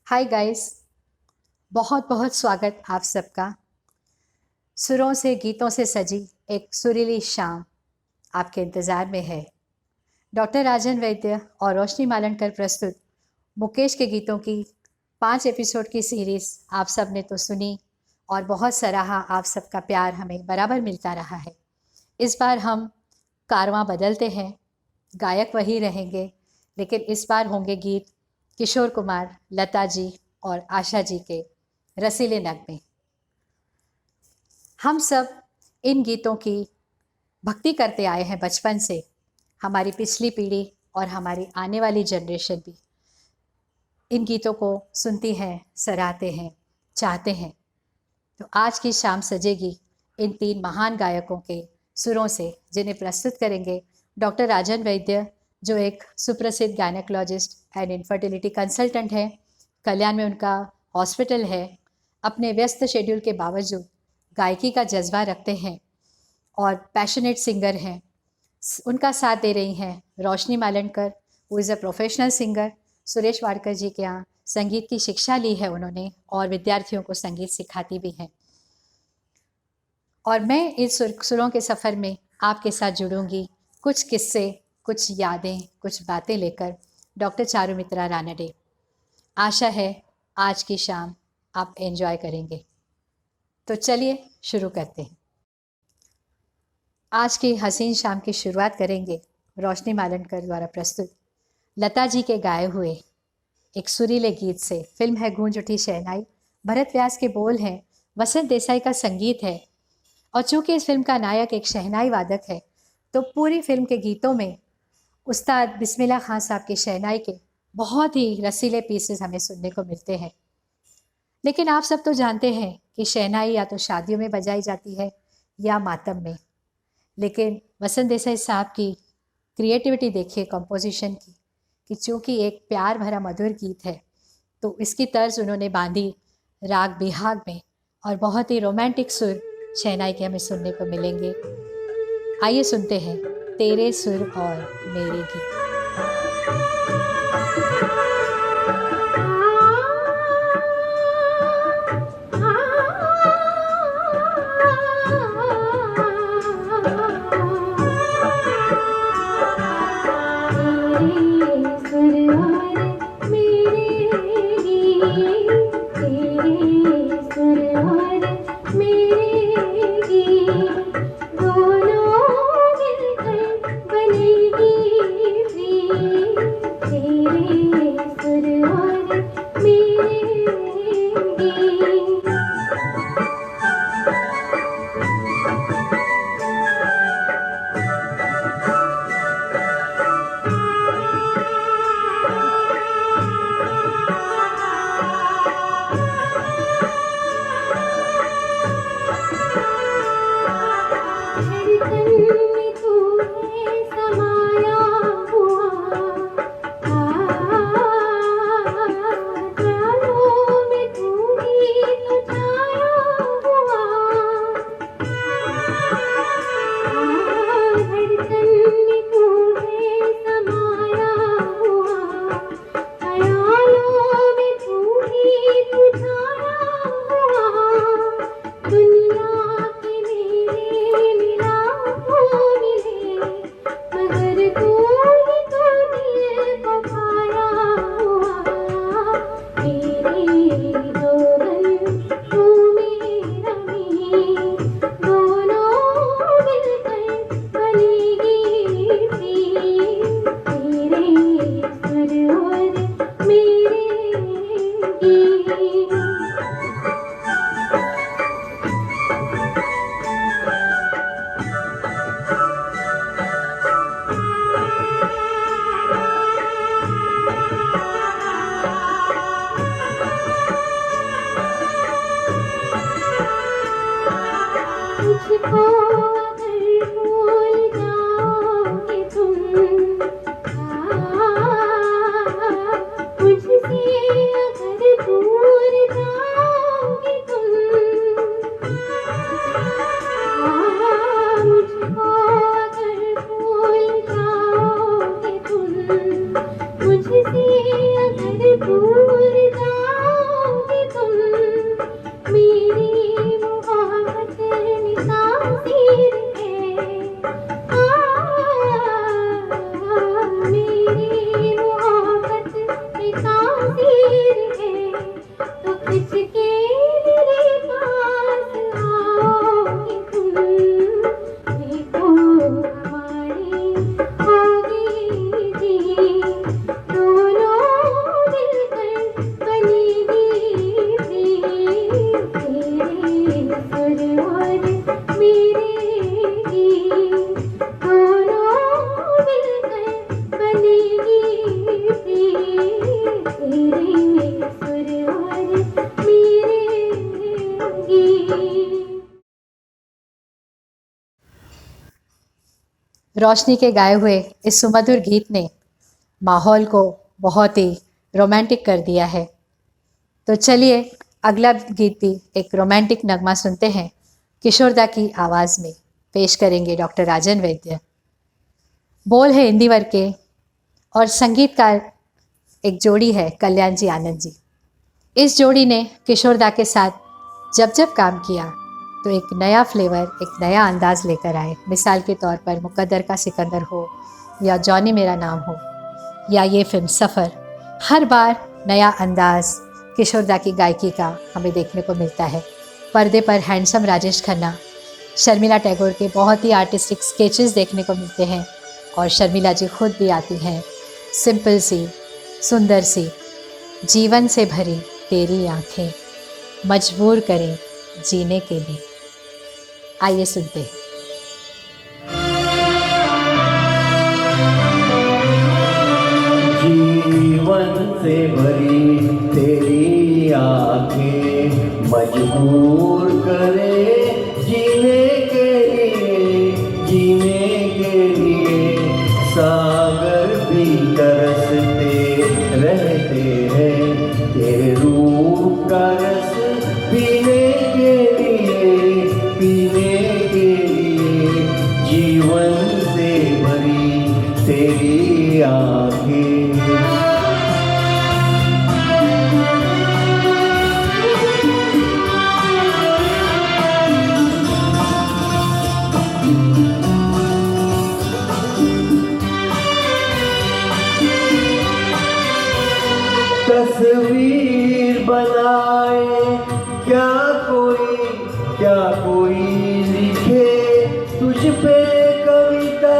Hi guys. बहुत बहुत स्वागत आप सबका। सुरों से गीतों से सजी एक सुरीली शाम आपके इंतज़ार में है। डॉक्टर राजन वैद्य और रोशनी मालनकर प्रस्तुत मुकेश के गीतों की 5 एपिसोड की सीरीज़ आप सब ने तो सुनी और बहुत सराहा। आप सबका प्यार हमें बराबर मिलता रहा है। इस बार हम कारवां बदलते हैं, गायक वही रहेंगे, लेकिन इस बार होंगे गीत किशोर कुमार, लता जी और आशा जी के रसीले नगमे। हम सब इन गीतों की भक्ति करते आए हैं बचपन से। हमारी पिछली पीढ़ी और हमारी आने वाली जनरेशन भी इन गीतों को सुनती हैं, सराहते हैं, चाहते हैं। तो आज की शाम सजेगी इन 3 महान गायकों के सुरों से, जिन्हें प्रस्तुत करेंगे डॉक्टर राजन वैद्य, जो एक सुप्रसिद्ध गायनेकोलॉजिस्ट एंड इनफर्टिलिटी कंसल्टेंट हैं। कल्याण में उनका हॉस्पिटल है। अपने व्यस्त शेड्यूल के बावजूद गायकी का जज्बा रखते हैं और पैशनेट सिंगर हैं। उनका साथ दे रही हैं Roshni Malankar, who is a professional singer. Suresh Wadkar ji के यहाँ संगीत की शिक्षा ली है उन्होंने और विद्यार्थियों को संगीत सिखाती भी हैं। और मैं इस सुरों के सफ़र में आपके साथ जुड़ूंगी, कुछ किस्से, कुछ यादें, कुछ बातें लेकर। डॉक्टर चारुमित्रा रानडे। आशा है आज की शाम आप एंजॉय करेंगे। तो चलिए शुरू करते हैं। आज की हसीन शाम की शुरुआत करेंगे रोशनी मालनकर द्वारा प्रस्तुत लता जी के गाए हुए एक सुरीले गीत से। फिल्म है गूंज उठी शहनाई। भरत व्यास के बोल हैं, वसंत देसाई का संगीत है। और चूंकि इस फिल्म का नायक एक शहनाई वादक है, तो पूरी फिल्म के गीतों में उस्ताद बिस्मिल्लाह खान साहब की शहनाई के बहुत ही रसीले पीसेस हमें सुनने को मिलते हैं। लेकिन आप सब तो जानते हैं कि शहनाई या तो शादियों में बजाई जाती है या मातम में। लेकिन वसंत देसाई साहब की क्रिएटिविटी देखिए कंपोजिशन की, कि चूँकि एक प्यार भरा मधुर गीत है, तो इसकी तर्ज उन्होंने बांधी राग बिहाग में, और बहुत ही रोमांटिक सुर शहनाई के हमें सुनने को मिलेंगे। आइए सुनते हैं तेरे सुर और मेरे गीत। रोशनी के गाए हुए इस सुमधुर गीत ने माहौल को बहुत ही रोमांटिक कर दिया है। तो चलिए अगला गीत भी एक रोमांटिक नगमा सुनते हैं। किशोरदा की आवाज़ में पेश करेंगे डॉक्टर राजन वैद्य। बोल है इंदिवर के और संगीतकार एक जोड़ी है कल्याण जी आनंद जी। इस जोड़ी ने किशोरदा के साथ जब जब काम किया तो एक नया फ्लेवर, एक नया अंदाज लेकर आए। मिसाल के तौर पर मुकद्दर का सिकंदर हो या जॉनी मेरा नाम हो या ये फिल्म सफ़र, हर बार नया अंदाज किशोरदा की गायकी का हमें देखने को मिलता है। पर्दे पर हैंडसम राजेश खन्ना, शर्मिला टैगोर के बहुत ही आर्टिस्टिक स्केचेस देखने को मिलते हैं और शर्मिला जी खुद भी आती हैं। सिंपल सी, सुंदर सी, जीवन से भरी तेरी आंखें मजबूर करें जीने के लिए। आइए सुनते हैं। जीवन से भरी तेरी आंखें मजबूर करे जीने के लिए, जीने के लिए। सागर भी तरसते रहते हैं तेरे रूप का रस पीने के लिए, पीने के लिए। जीवन से भरी तेरी आंखें। तस्वीर बनाए क्या कोई लिखे तुझ पे कविता।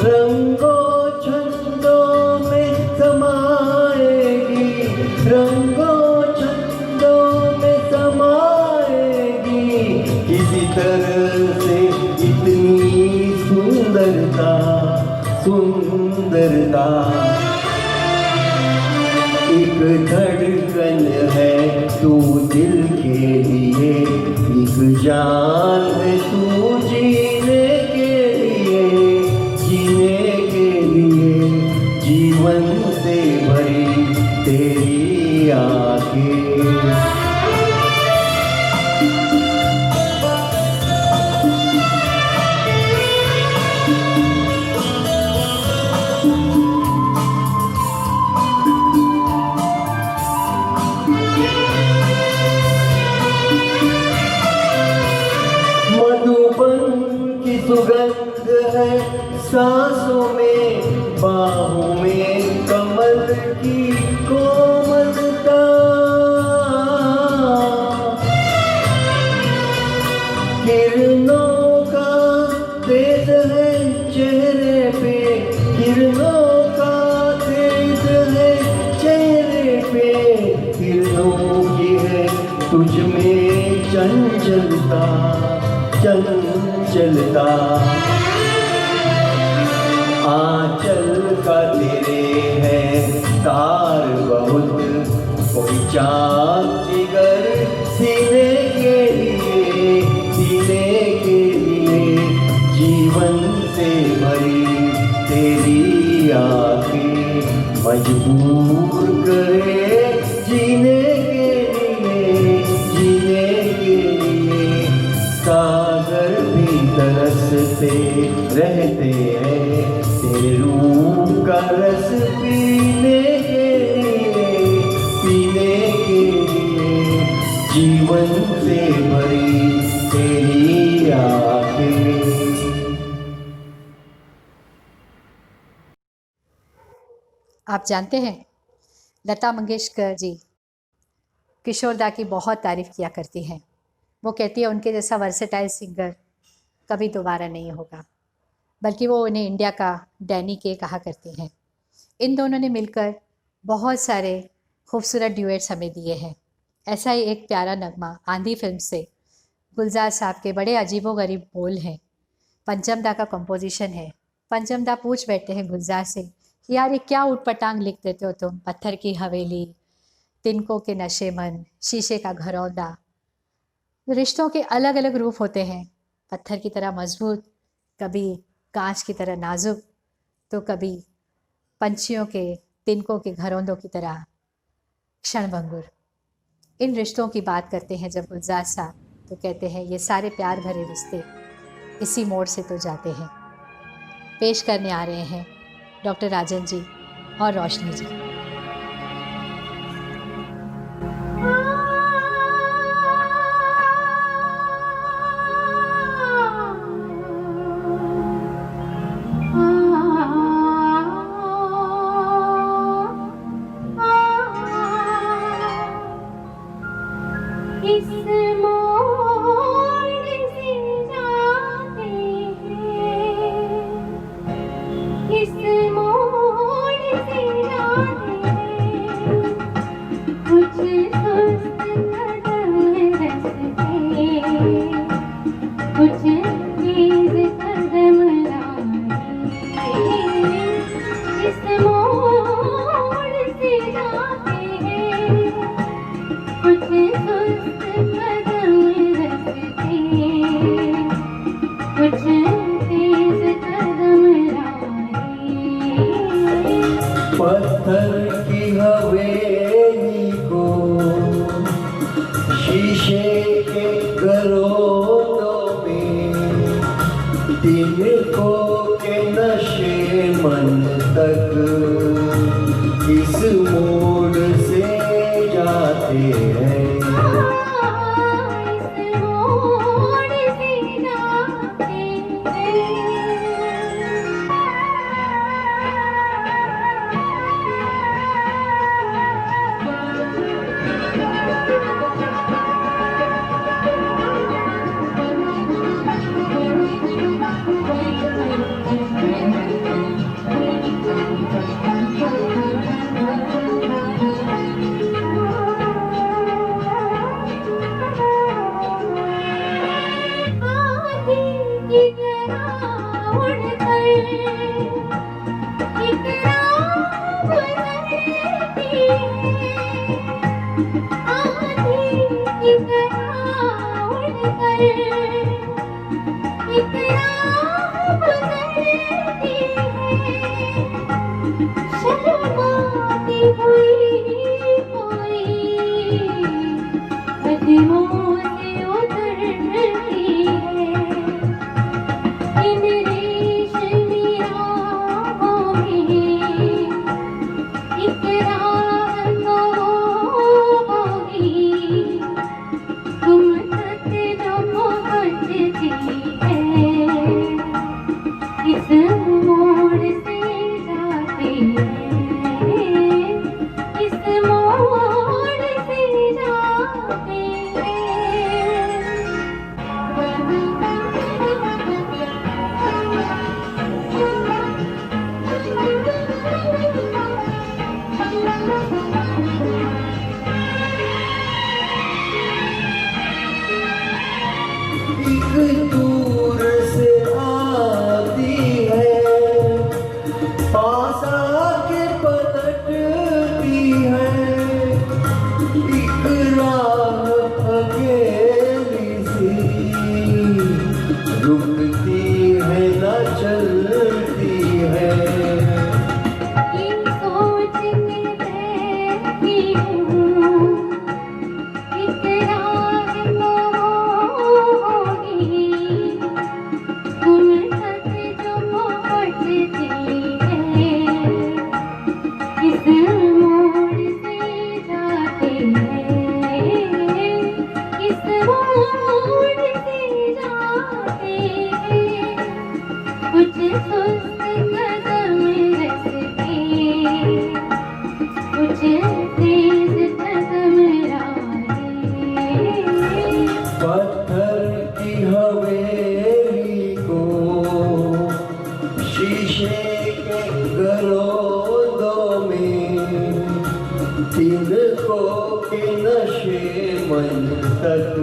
रंगों छंदों में समाएगी, रंगों छंदों में समाएगी। किसी तरह से इतनी सुंदरता, सुंदरता। एक धड़कन है तू दिल के लिए, एक जान है तू जीने के लिए, जीने के लिए। जीवन से भरी तेरी आंखें। सुगंध है सांसों में, बाहों में कमल की कोमलता। किरणों का तेज है चेहरे पे, किरणों का तेज है चेहरे पे। किरणों की है तुझ में चंचलता, चंचलता। आंचल का तेरे है तार बहुत, कोई चाँद जिगर सीने के लिए, सीने के लिए। जीवन से भरी तेरी आंखें मजबूर करे जीने के लिए, जीने के लिए। सागर भी तरसते रहते हैं तेरे रूप का रस पीने के लिए, पीने के लिए। जीवन से भरी तेरी आंखें। आप जानते हैं लता मंगेशकर जी किशोरदा की बहुत तारीफ़ किया करती हैं। वो कहती है उनके जैसा वर्सेटाइल सिंगर कभी दोबारा नहीं होगा, बल्कि वो उन्हें इंडिया का डैनी के कहा करती हैं। इन दोनों ने मिलकर बहुत सारे खूबसूरत ड्यूएट्स हमें दिए हैं। ऐसा ही एक प्यारा नगमा आंधी फिल्म से गुलजार साहब के बड़े अजीबोगरीब बोल हैं। पंचम दा का कंपोजिशन है। पंचम दा पूछ बैठते हैं गुलजार से कि यार ये क्या ऊटपटांग लिख देते हो तुम, पत्थर की हवेली, तिनकों के नशे मन, शीशे का घरौंदा। रिश्तों के अलग अलग रूप होते हैं, पत्थर की तरह मजबूत, कभी कांच की तरह नाजुक, तो कभी पंछियों के तिनकों के घरौंदों की तरह क्षणभंगुर। इन रिश्तों की बात करते हैं जब गुलजार साहब, तो कहते हैं ये सारे प्यार भरे रिश्ते इसी मोड़ से तो जाते हैं। पेश करने आ रहे हैं डॉक्टर राजन जी और रोशनी जी। पत्थर की हवेली को शीशे के घरों में, तिनकों के नशे मन तक इस मोड़ से जाते हैं। दूर से आती है, पास आके पलटती है, एक राह अकेली सी रुकती है न चलती है। पत्थर की हवेली को शीशे के घरों में, तिनकों के नशे मन तक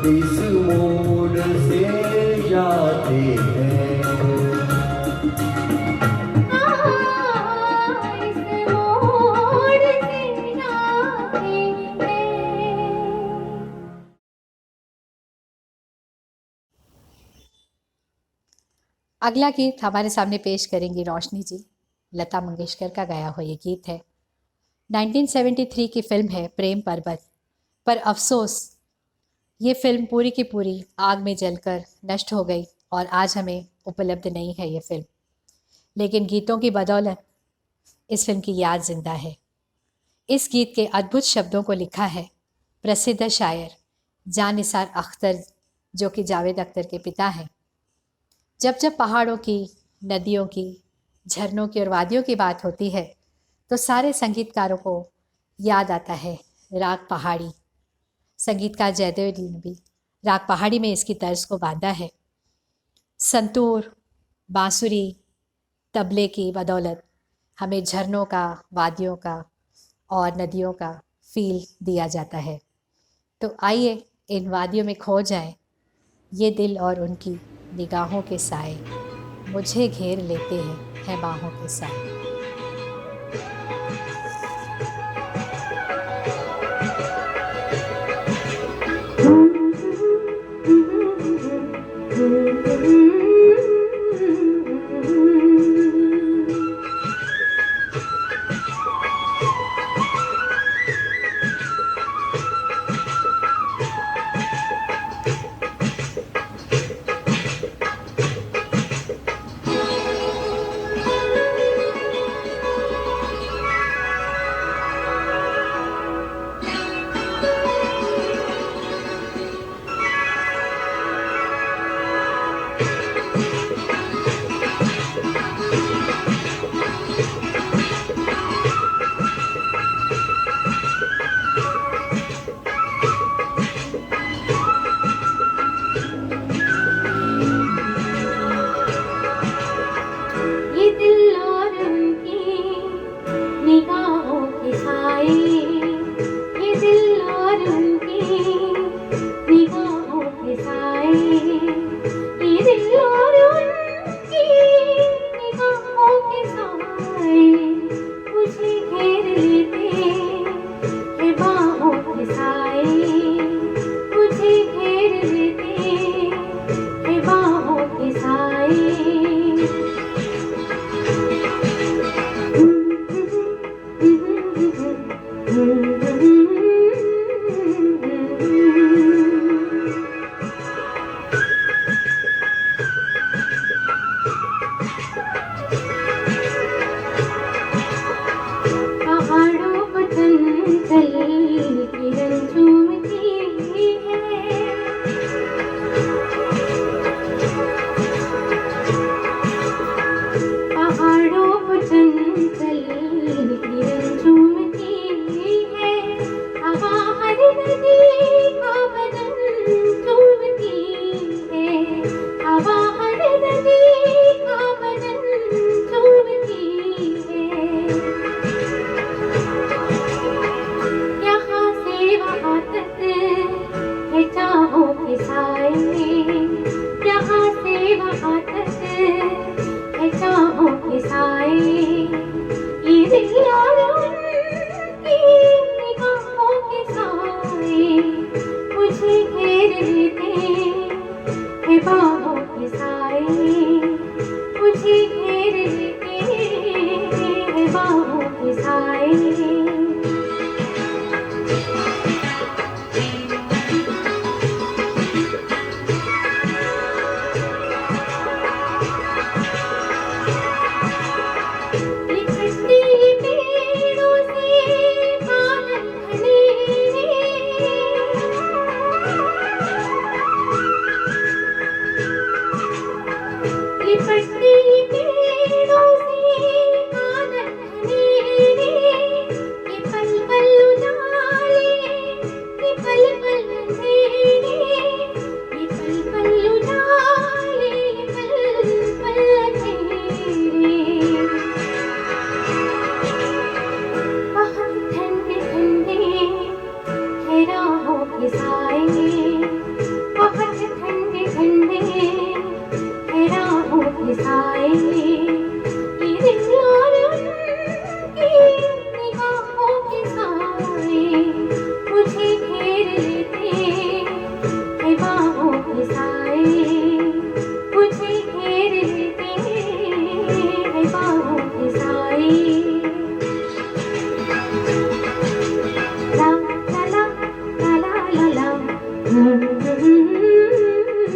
इस मोड़ से जाते हैं। अगला गीत हमारे सामने पेश करेंगी रोशनी जी। लता मंगेशकर का गाया हुआ ये गीत है। 1973 की फिल्म है प्रेम पर्वत, पर अफसोस ये फिल्म पूरी की पूरी आग में जलकर नष्ट हो गई और आज हमें उपलब्ध नहीं है ये फिल्म। लेकिन गीतों की बदौलत इस फिल्म की याद जिंदा है। इस गीत के अद्भुत शब्दों को लिखा है प्रसिद्ध शायर जान निसार अख्तर, जो कि जावेद अख्तर के पिता हैं। जब जब पहाड़ों की, नदियों की, झरनों की और वादियों की बात होती है तो सारे संगीतकारों को याद आता है राग पहाड़ी। संगीतकार जयदेव ने भी राग पहाड़ी में इसकी तर्ज को बांधा है। संतूर, बांसुरी, तबले की बदौलत हमें झरनों का, वादियों का और नदियों का फील दिया जाता है। तो आइए इन वादियों में खो जाएं, ये दिल और उनकी निगाहों के साए मुझे घेर लेते हैं बाहों के साए।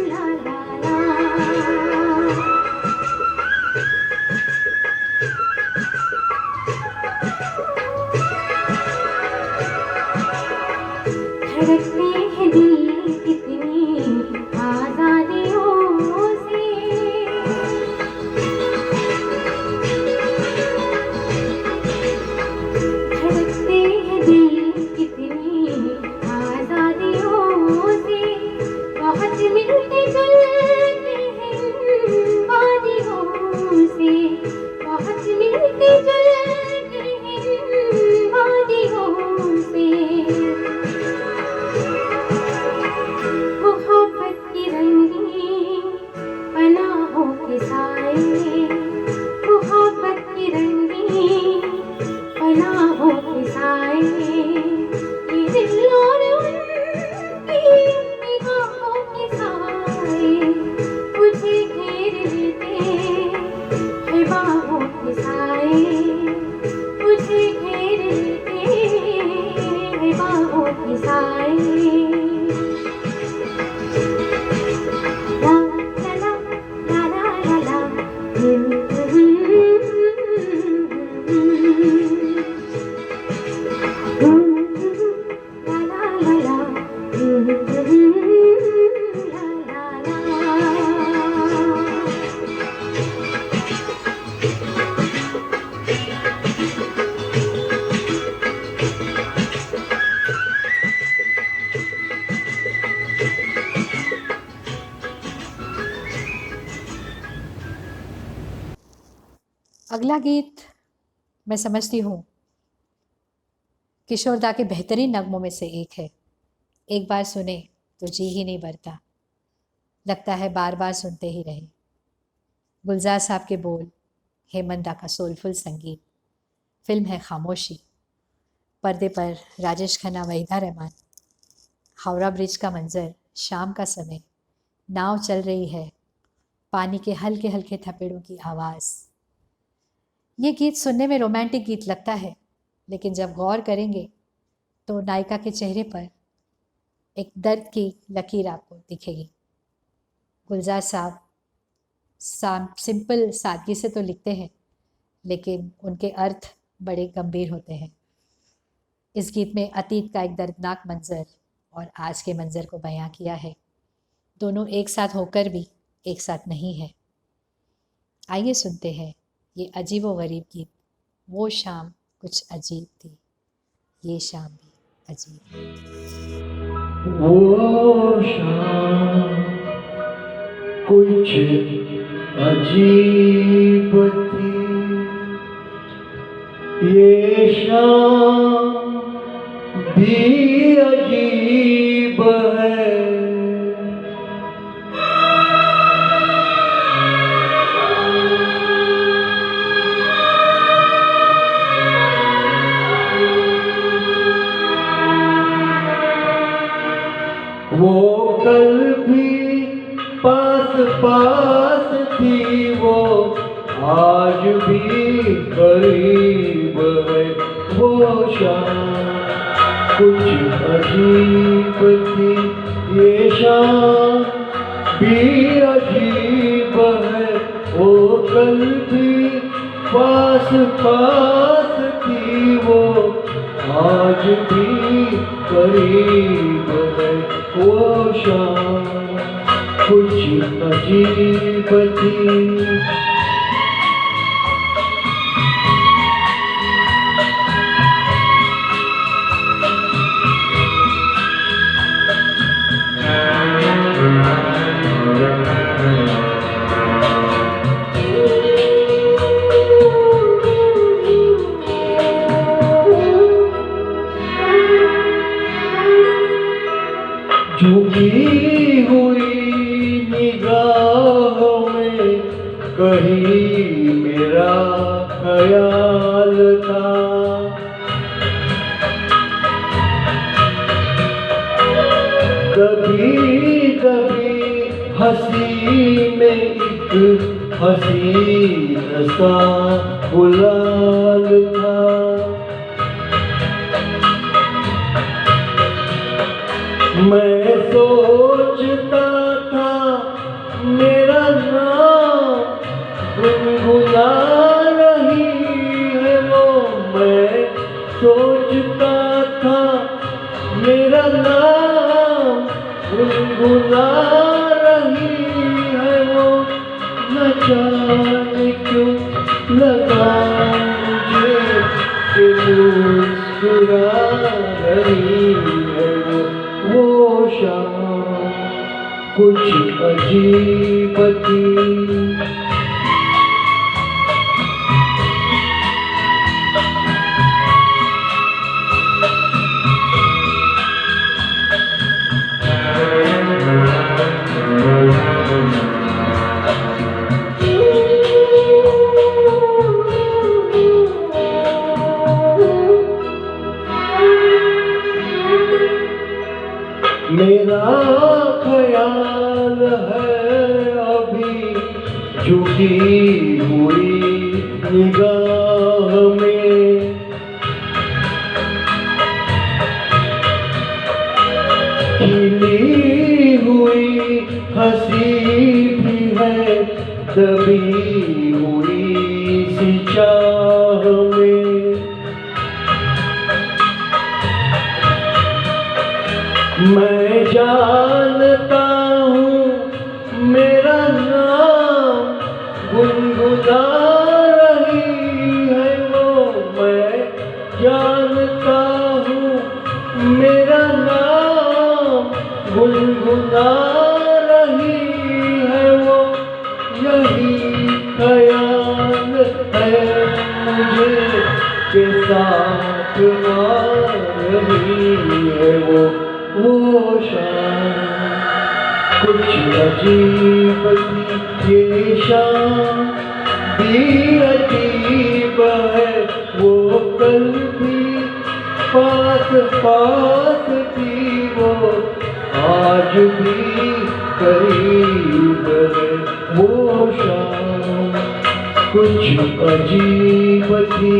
ला ला ला। धड़कते हैं दिल कितनी आज़ादियों से, धड़कते हैं दिल कितनी आज़ादियों से, बहुत मिलते जुलते हैं इन वादियों से, बहुत मिलते जुलते हैं इन वादियों से। मोहब्बत की रंगीन पनाहों के साए, मोहब्बत की रंगीन पनाहों के साए, ये दिल और उनकी निगाहों के साए मुझे घेर लेते हैं बाहों के साए, मुझे घेर लेते हैं बाहों के साए। अगला गीत मैं समझती हूँ किशोरदा के बेहतरीन नगमों में से एक है। एक बार सुने तो जी ही नहीं भरता, लगता है बार बार सुनते ही रहे। गुलजार साहब के बोल, हेमंत दा का सोलफुल संगीत, फिल्म है खामोशी। पर्दे पर राजेश खन्ना, वहीदा रहमान, हावड़ा ब्रिज का मंजर, शाम का समय, नाव चल रही है, पानी के हल्के हल्के थपेड़ों की आवाज़। ये गीत सुनने में रोमांटिक गीत लगता है, लेकिन जब गौर करेंगे तो नायिका के चेहरे पर एक दर्द की लकीर आपको दिखेगी। गुलजार साहब सिंपल सादगी से तो लिखते हैं, लेकिन उनके अर्थ बड़े गंभीर होते हैं। इस गीत में अतीत का एक दर्दनाक मंजर और आज के मंजर को बयां किया है। दोनों एक साथ होकर भी एक साथ नहीं है। आइए सुनते हैं ये अजीब व गरीब गीत, वो शाम कुछ अजीब थी, ये शाम भी अजीब। वो शाम कुछ अजीब थी, ये शाम भी अजीब है। वो कल भी पास पास थी, वो आज भी करीब है। वो शाम कुछ अजीब थी, ये शाम भी अजीब है। वो कल भी पास पास थी, वो आज भी करीब है। वो शाम कुछ अजीब थी। झुकी हुई निगाहों में कहीं मेरा ख्याल था। कभी कभी हंसी में एक हसीन सा गुलाल था। मैं सोच गुनगुना रही है वो, न जाने क्यों लगा मुझे कि मुस्कुरा रही है वो शाम कुछ अजीब थी। मेरा ख्याल है अभी झुकी हुई निगाह में, खिली हुई हंसी भी है दबी हुई सी चाह में। मैं जानता हूँ मेरा नाम गुनगुना रही है वो, मैं जानता हूँ मेरा नाम गुनगुना रही है वो, यही ख्याल है मुझे के साथ आ रही है वो शाम कुछ अजीब थी। ये शाम भी अजीब है, वो कल भी पास पास थी वो, आज भी करीब है वो शाम कुछ अजीब थी।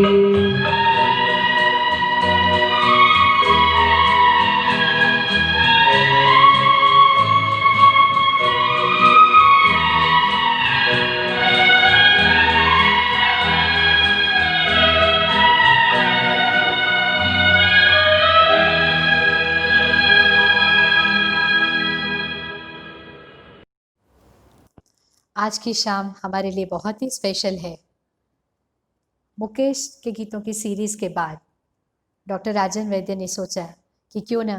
आज की शाम हमारे लिए बहुत ही स्पेशल है। मुकेश के गीतों की सीरीज़ के बाद डॉक्टर राजन वैद्य ने सोचा कि क्यों ना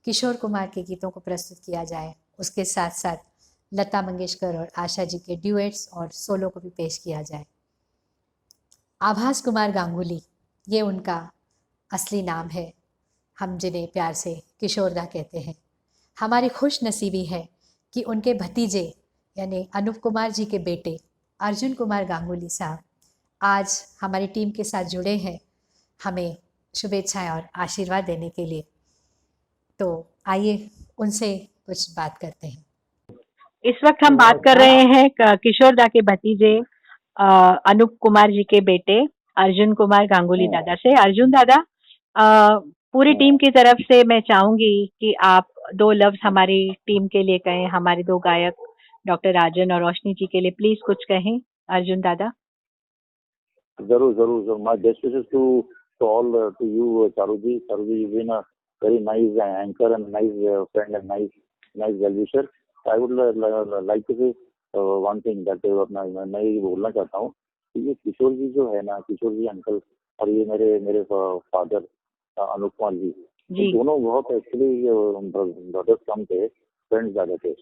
किशोर कुमार के गीतों को प्रस्तुत किया जाए, उसके साथ साथ लता मंगेशकर और आशा जी के ड्यूएट्स और सोलो को भी पेश किया जाए। आभास कुमार गांगुली, ये उनका असली नाम है, हम जिन्हें प्यार से किशोरदा कहते हैं। हमारी खुश नसीबी है कि उनके भतीजे यानी अनूप कुमार जी के बेटे अर्जुन कुमार गांगुली साहब आज हमारी टीम के साथ जुड़े हैं, हमें शुभेच्छाएं और आशीर्वाद देने के लिए। तो आइए उनसे कुछ बात करते हैं। इस वक्त हम बात कर रहे हैं किशोरदा के भतीजे अनूप कुमार जी के बेटे अर्जुन कुमार गांगुली दादा से। अर्जुन दादा, पूरी टीम की तरफ से मैं चाहूंगी कि आप दो लफ्ज हमारी टीम के लिए कहें, हमारे दो गायक डॉक्टर राजन और रोशनी जी के लिए प्लीज कुछ कहें। अर्जुन दादा। जरूर जरूर जरूर। My best wishes to all to you Charu ji you been a very nice anchor and nice friend and nice well wisher. I would like to say one thing that मैं ये बोलना चाहता हूँ कि ये किशोर जी जो है ना, किशोर जी अंकल और ये मेरे फादर अनूप कुमार जी दोनों बहुत एक्चुअली ब्रदर्स कम थे, फ्रेंड्स ज्यादा थे।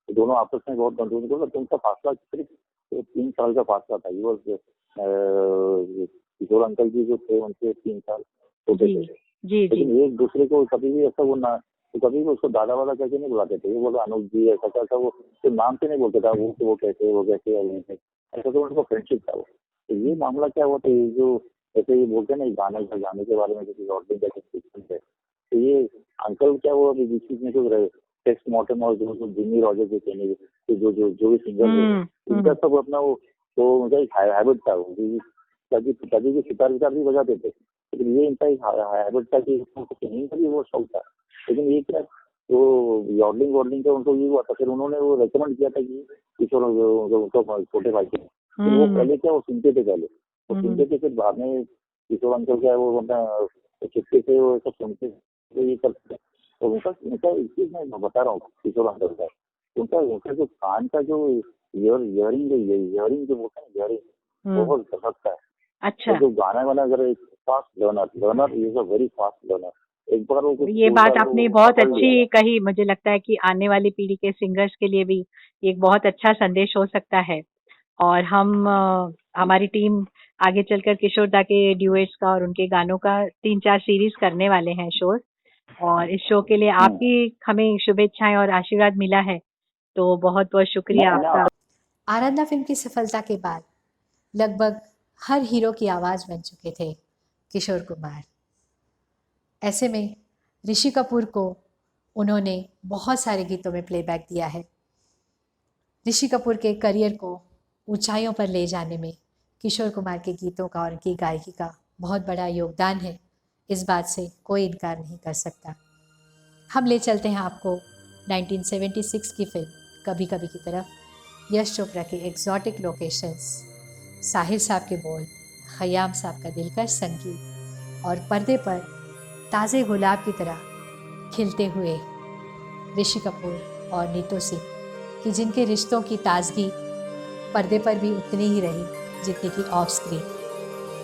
तो दोनों आपस में बहुत कंट्रोल थे, तो उनका फासला सिर्फ 3 साल का फासला था। ये किशोर अंकल जी जो थे उनसे 3 साल छोटे थे, लेकिन एक दूसरे को कभी भी ऐसा वो ना, तो कभी भी उसको दादा वादा करके नहीं बुलाते थे। वो बोला अनूप जी ऐसा था, वो तो नाम से नहीं बोलते था, वो कैसे ऐसा तो उनको फ्रेंडशिप था वो। तो ये मामला क्या हुआ था, ये जो ऐसे ये बोलते ना गाने के बारे में किसी ऑर्डिंग का सिस्टम है, तो ये अंकल क्या हुआ अभी बीच में जो रहे टेक्स मॉर्टन और जो जिमी रॉजर जो कहने जो भी सिंगर थे, इनका सब अपना वो उनका एक हैबिट था। कभी के सितार भी बजाते थे, लेकिन ये इनका एक हैबिट था कि सिंगिंग का भी वो शौक था। लेकिन ये क्या वो यॉडलिंग का उनको ये हुआ था, फिर उन्होंने वो रेकमेंड किया था कि किशोर उनको छोटे भाई थे, वो पहले क्या वो सुनते थे, फिर बाद में किशोर अंकल क्या वो अपना चिट्ठी से वो सब सुनते ये करते। तो उनका एक चीज मैं बता रहा हूँ किशोर अंकल का, उनका जो कान का जो इयरिंग जो बोलते हैं इयरिंग बहुत जबरदस्त है। अच्छा, तो जो गाना वाला अगर fast learner is a very fast learner. एक बार वो ये बात आपने बहुत अच्छी कही। मुझे लगता है कि आने वाली पीढ़ी के सिंगर्स के लिए भी एक बहुत अच्छा संदेश हो सकता है। और हमारी टीम आगे चलकर किशोर दा के ड्यूएट्स का और उनके गानों का 3-4 सीरीज करने वाले हैं शोज। और इस शो के लिए आपकी हमें शुभेच्छाएं और आशीर्वाद मिला है, तो बहुत बहुत शुक्रिया आपका। आराधना फिल्म की सफलता के बाद लगभग हर हीरो की आवाज़ बन चुके थे किशोर कुमार। ऐसे में ऋषि कपूर को उन्होंने बहुत सारे गीतों में प्लेबैक दिया है। ऋषि कपूर के करियर को ऊंचाइयों पर ले जाने में किशोर कुमार के गीतों का और उनकी गायकी का बहुत बड़ा योगदान है। इस बात से कोई इनकार नहीं कर सकता। हम ले चलते हैं आपको 1976 की फिल्म कभी कभी की तरफ। यश चोपड़ा के एग्जॉटिक लोकेशंस, साहिर साहब के बोल, खयाम साहब का दिलकश संगीत और पर्दे पर ताज़े गुलाब की तरह खिलते हुए ऋषि कपूर और नीतू सिंह कि जिनके रिश्तों की ताजगी पर्दे पर भी उतनी ही रही जितनी कि ऑफ स्क्रीन।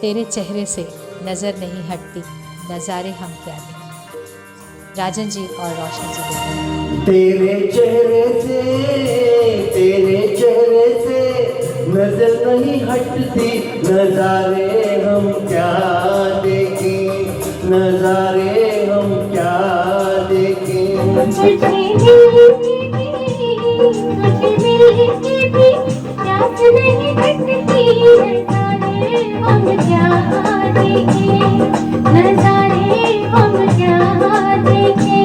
तेरे चेहरे से नज़र नहीं हटती, नज़ारे हम क्या देखें। राजन जी और रोशन जी। तेरे चेहरे से नजर नहीं हटती, नजारे हम क्या देखें, नजारे हम क्या देखें। तुझे मिलके भी याद नहीं हटती, नज़ारे हम क्या देखें, नज़ारे हम क्या देखें।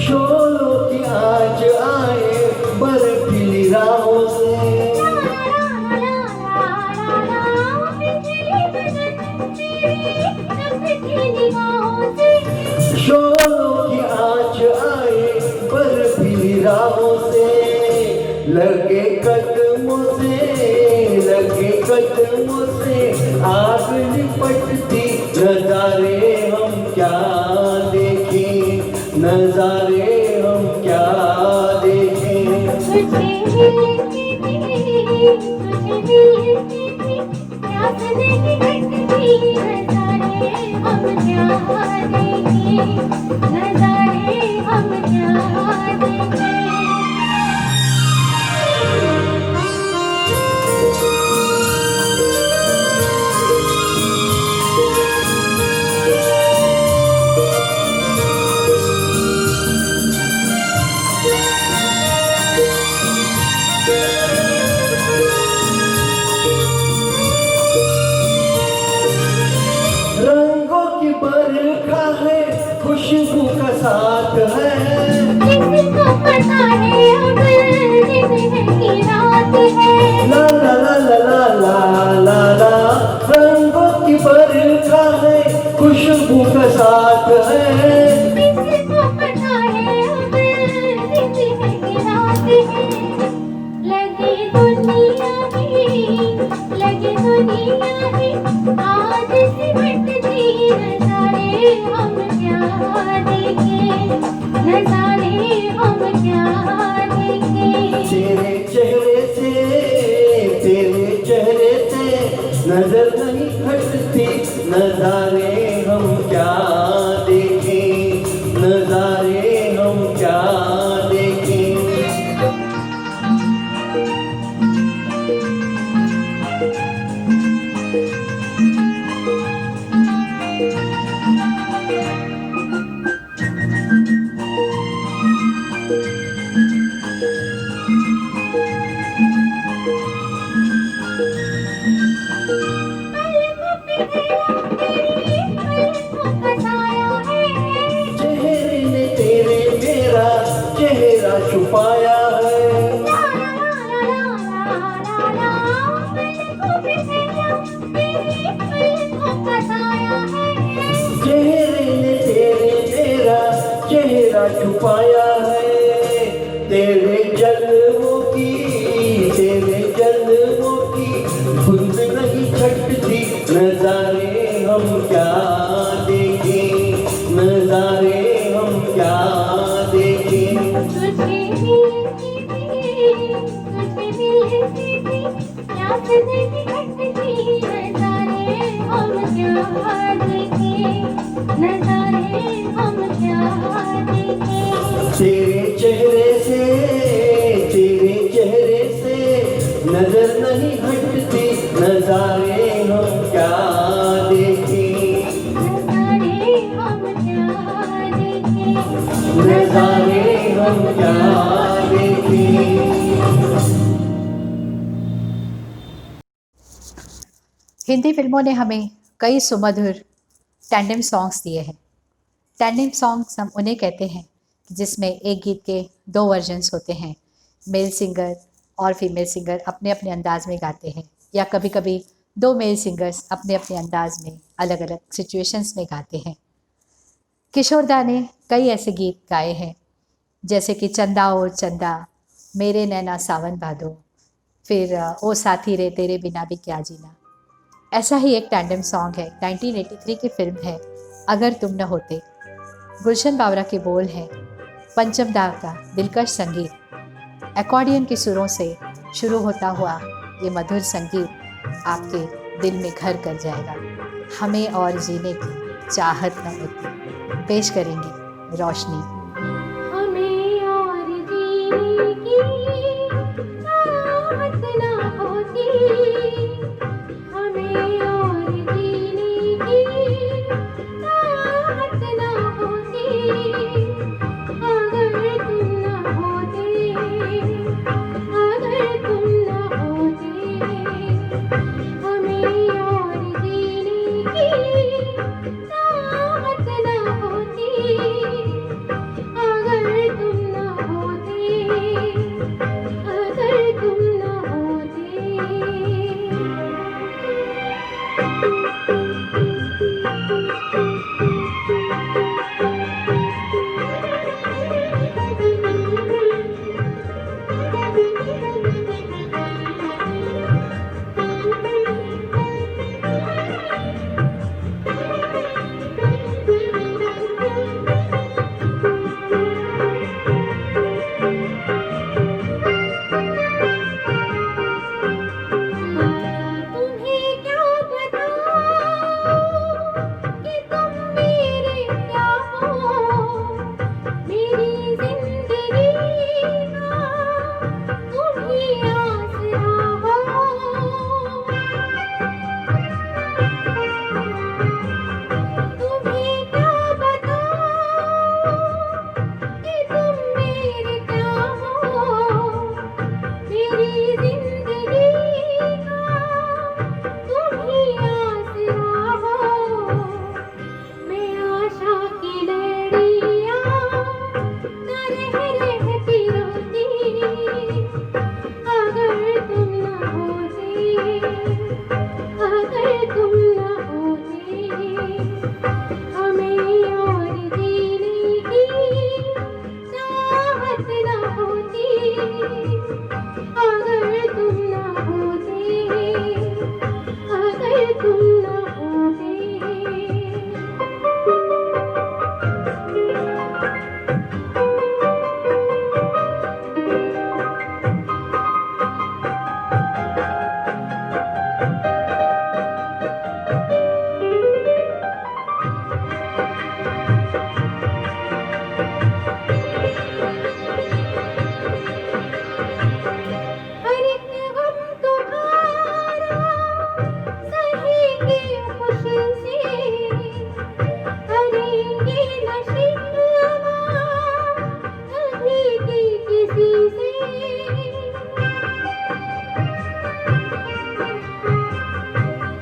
शोलों की आज आए बर्फीली राहों से, शोलों की आज आए बर्फीली राहों से, लगे कदमों से आग लिपटती, नजारे हम क्या देखें, नजारे हम क्या देखें। तुझे मिलके भी याद नहीं हटती, नज़ारे हम क्या देखें, नज़ारे हम क्या देखें। रंगों की बरखा है, खुशबू का साथ है, किसको पता है अब दिन की रात है। ला ला ला ला ला ला ला ला। रंगों की बरखा है, खुशबू का साथ है, किसको पता है अब दिन की रात है। लगे दुनिया ही आज सिमटती, नज़ारे हम क्या देखें, नज़ारे हम क्या देखें। तेरे चेहरे से नजर नहीं हटती, नजारे हम क्या देखें, नजारे हम क्या देखें। पलकों पे तेरा तेरी पलकों का पाया है तेरे जन्मों की, तेरे जन्मों की धुंध नहीं छटती। नजारे हम क्या देखें, नजारे हम क्या देखें। तुझे मिलती थी, तुझे मिलती थी, प्यास नहीं घटती। नजारे हम क्या देखें, नजारे हम क्या देखें। तेरे चेहरे से, तेरे चेहरे से नजर नहीं हटती। नजारे हम क्या देखें, नजारे हम क्या देखें, नजारे हम क्या देखें। हिंदी फिल्मों ने हमें कई सुमधुर टैंडम सॉन्ग्स दिए हैं। टैंडम सॉन्ग्स हम उन्हें कहते हैं जिसमें एक गीत के 2 वर्जन्स होते हैं। मेल सिंगर और फीमेल सिंगर अपने अपने अंदाज में गाते हैं, या कभी कभी 2 मेल सिंगर्स अपने अपने अंदाज में अलग अलग सिचुएशंस में गाते हैं। किशोर दा ने कई ऐसे गीत गाए हैं जैसे कि चंदा और चंदा, मेरे नैना सावन भादो, फिर ओ साथी रे तेरे बिना भी क्या जीना। ऐसा ही एक टैंडम सॉन्ग है, 1983 की फिल्म है अगर तुम न होते। गुलशन बावरा के बोल हैं, पंचम दा का दिलकश संगीत, एकॉर्डियन के सुरों से शुरू होता हुआ ये मधुर संगीत आपके दिल में घर कर जाएगा। हमें और जीने की चाहत न होती। पेश करेंगे रोशनी। हमें और जीने की चाहत न होती, हमें और जीने की चाहत न होती। अगर तुम न होते, अगर तुम न होते, हमें और जीने की चाहत न होती। अगर तुम न होते, अगर तुम न तुम्हें क्या पता कि तुम मेरे क्या हो, मेरी जिंदगी का तुम ही आसरा हो। तुम्हें क्या पता कि तुम मेरे क्या हो, मेरी जिंदगी का तुम ही आसरा हो। मैं आशा की लड़ियां न रहती रोती। अगर तुम न होते, अगर तुम न होते, हमें और जीने की चाहत न होती। अगर तुम न होते, अगर तुम न होते। हर एक गम तुम्हारा सहेंगे खुशी से, करेंगे न शिकवा कभी की किसी से।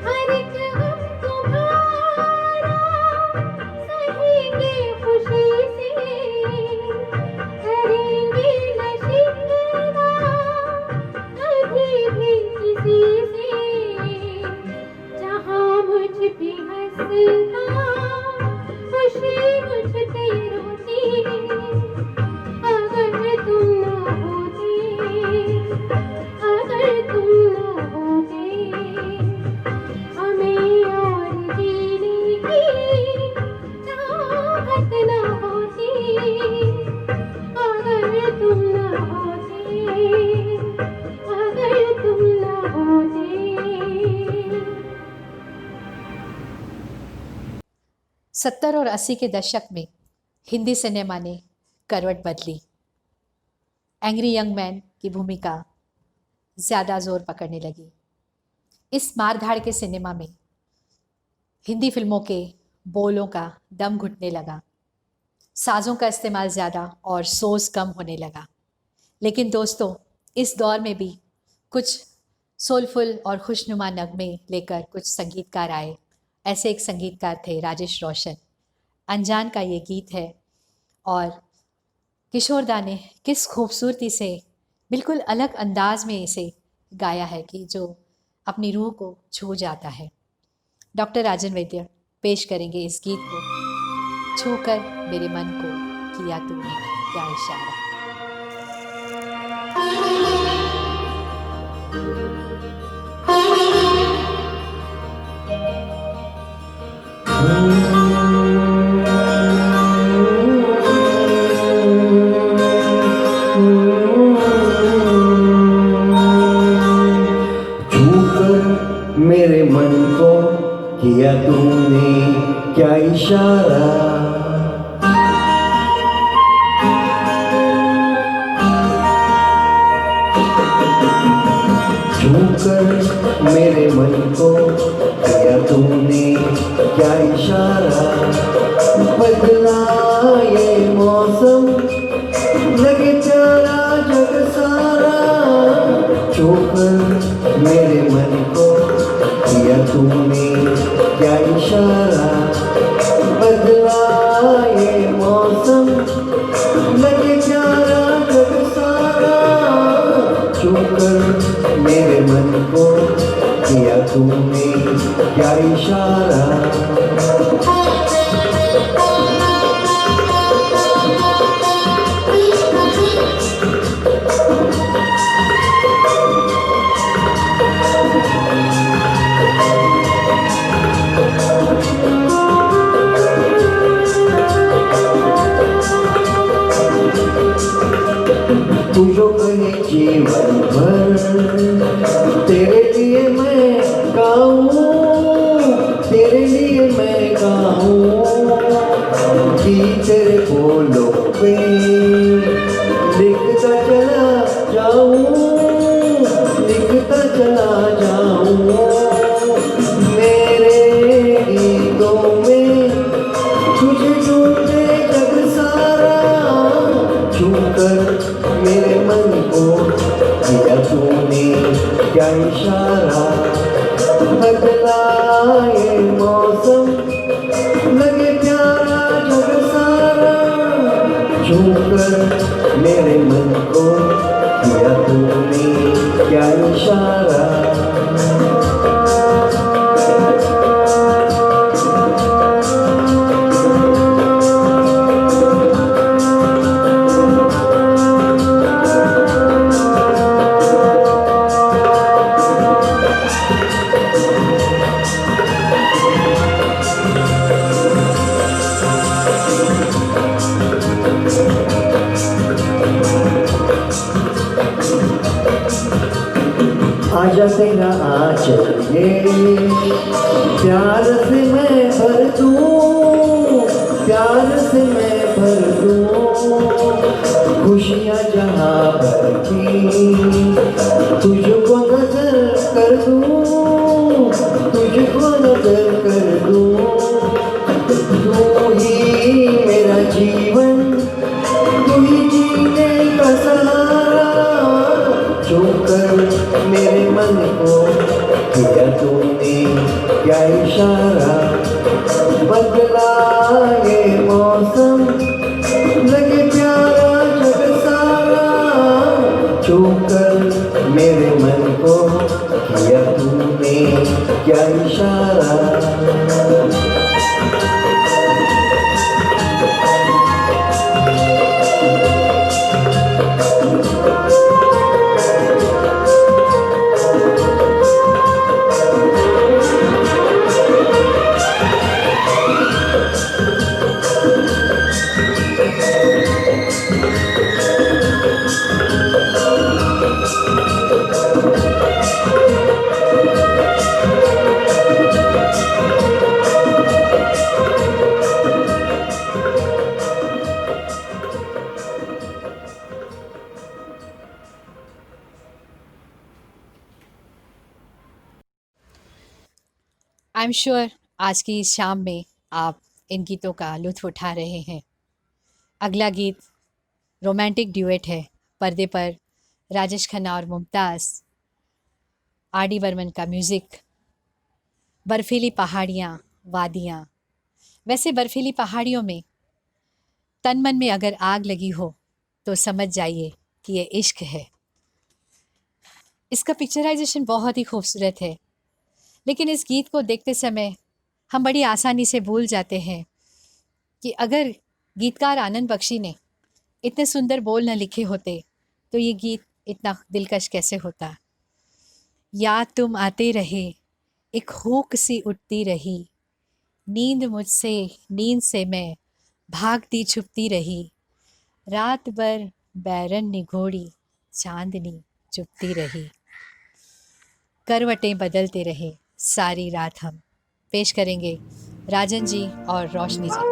हर एक गम तुम्हारा सहेंगे खुशी से, करेंगे न शिकवा कभी भी किसी से। जहाँ मुझ पे हंस 70 और 80 के दशक में हिंदी सिनेमा ने करवट बदली। एंग्री यंग मैन की भूमिका ज़्यादा जोर पकड़ने लगी। इस मारधाड़ के सिनेमा में हिंदी फिल्मों के बोलों का दम घुटने लगा, साज़ों का इस्तेमाल ज़्यादा और सोच कम होने लगा। लेकिन दोस्तों, इस दौर में भी कुछ सोलफुल और खुशनुमा नगमे लेकर कुछ संगीतकार आए। ऐसे एक संगीतकार थे राजेश रोशन। अनजान का ये गीत है और किशोर दा ने किस खूबसूरती से बिल्कुल अलग अंदाज में इसे गाया है कि जो अपनी रूह को छू जाता है। डॉक्टर राजन वैद्य पेश करेंगे इस गीत को, छूकर मेरे मन को किया तूने क्या इशारा। छूकर मेरे मन को किया तूने क्या इशारा, छूकर मेरे मन को किया तूने क्या इशारा। बदला ये मौसम लगे प्यारा जग सारा, छूकर मेरे मन को किया तूने क्या इशारा। बदला ये मौसम लगे प्यारा जग सारा, छूकर मेरे मन को किया तूने क्या इशारा। तू जो कहे जीवन भर तेरे लिए मैं गाऊं, तेरे लिए मैं गाऊं, कि तेरे बोलों पे लिखता चला जाऊं, लिखता चला जाऊं। मेरे गीतों में तुझे ढूंढे जग सारा, छूकर मेरे मन को किया तूने क्या इशारा। बदला ये मौसम लगे प्यारा जग सारा, छूकर मेरे मन को किया तूने क्या इशारा। आजा तेरा आंचल ये प्यार से मैं भर दूं, प्यार से मैं भर दूं। खुशियाँ जहाँ भर की तुझको नजर कर दूं, तुझको नजर कर दूं। तू ही मेरा जीवन, तू ही जीने का सहारा, छूकर मेरे मन को किया तूने क्या इशारा। बदला ये मौसम लगे प्यारा जग सारा, छूकर मेरे मन को किया तूने क्या इशारा। आई एम श्योर आज की इस शाम में आप इन गीतों का लुत्फ़ उठा रहे हैं। अगला गीत रोमांटिक ड्यूएट है। पर्दे पर राजेश खन्ना और मुमताज़, आर डी बर्मन का म्यूज़िक, बर्फीली पहाड़ियाँ, वादियाँ। वैसे बर्फीली पहाड़ियों में तन मन में अगर आग लगी हो तो समझ जाइए कि ये इश्क है। इसका पिक्चराइजेशन बहुत ही खूबसूरत है, लेकिन इस गीत को देखते समय हम बड़ी आसानी से भूल जाते हैं कि अगर गीतकार आनंद बख्शी ने इतने सुंदर बोल न लिखे होते तो ये गीत इतना दिलकश कैसे होता। याद तुम आते रहे, एक हुक सी उठती रही, नींद से मैं भागती छुपती रही, रात भर बैरन निगोड़ी, चांदनी चुपती रही, करवटें बदलते रहे सारी रात हम। पेश करेंगे राजन जी और रोशनी जी।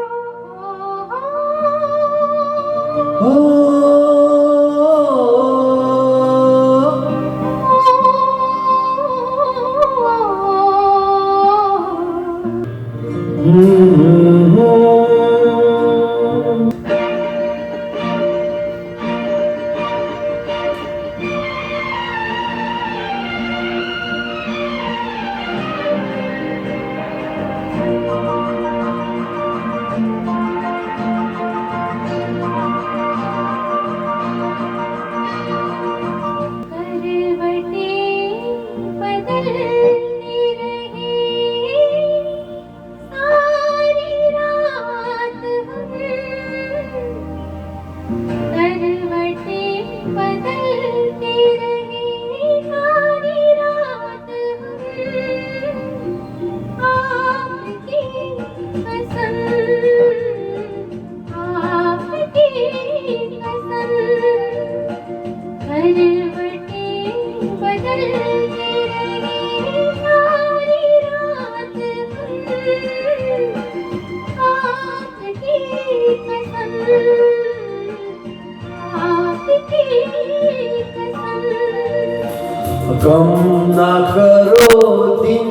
गम ना करो दिन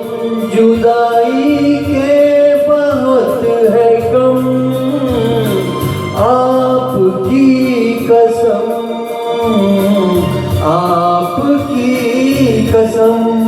जुदाई के, बहुत है गम आपकी कसम, आपकी कसम।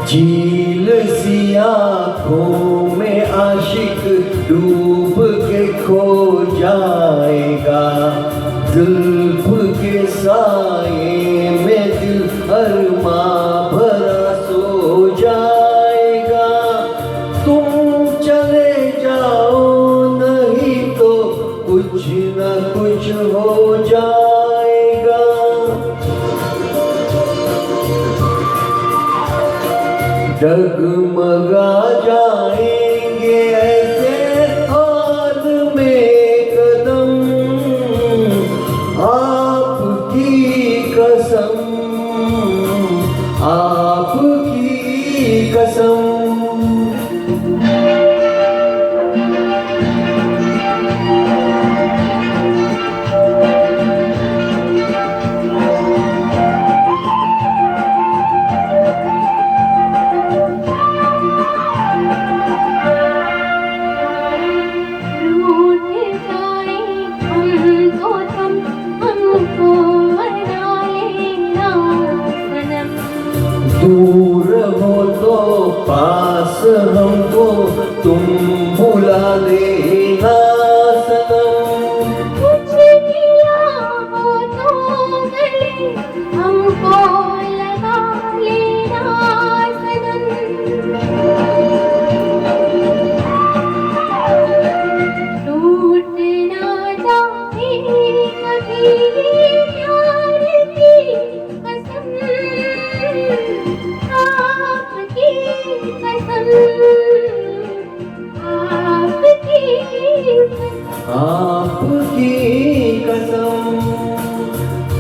झील सी आँखों में आशिक डूब के खो जाएगा, जुल्फ के साए में दिल अरमां भरा सो जाएगा। तुम चले जाओ नहीं तो कुछ न कुछ हो जाएगा। डगमगा जाएंगे ऐसे हाल में कदम, आपकी कसम, आपकी कसम। आपकी कसम,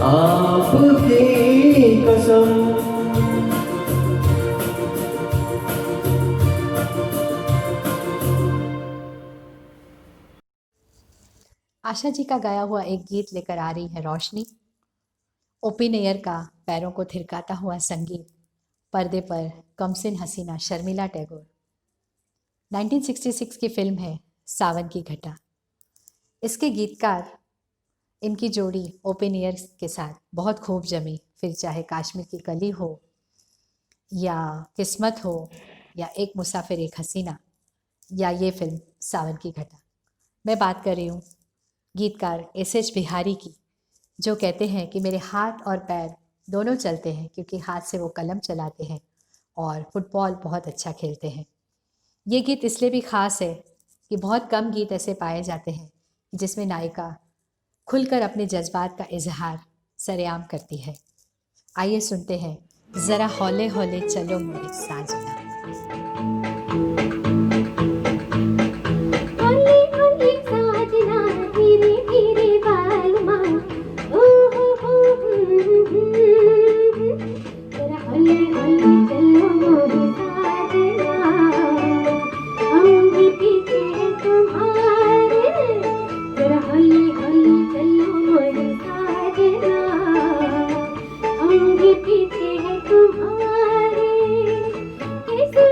आपकी कसम। आशा जी का गाया हुआ एक गीत लेकर आ रही है रोशनी। ओपी नैयर का पैरों को थिरकाता हुआ संगीत, पर्दे पर कमसिन हसीना शर्मिला टैगोर। 1966 की फिल्म है सावन की घटा। इसके गीतकार, इनकी जोड़ी ओपी नैयर के साथ बहुत खूब जमी। फिर चाहे कश्मीर की कली हो या किस्मत हो या एक मुसाफिर एक हसीना या ये फिल्म सावन की घटा। मैं बात कर रही हूँ गीतकार एस.एच. बिहारी की, जो कहते हैं कि मेरे हाथ और पैर दोनों चलते हैं क्योंकि हाथ से वो कलम चलाते हैं और फुटबॉल बहुत अच्छा खेलते हैं। ये गीत इसलिए भी ख़ास है कि बहुत कम गीत ऐसे पाए जाते हैं जिसमें नायिका खुलकर अपने जज्बात का इजहार सरेआम करती है। आइए सुनते हैं ज़रा हौले हौले चलो मोरे साजना। हौले हौले साजना, धीरे धीरे बालमा, ओ हो, जरा हौले हौले चलो मोरे साजना, हम भी पीछे हैं तुम्हारे, जरा हौले हौले चलो मोरे साजना, हम भी पीछे हैं तुम्हारे। कैसे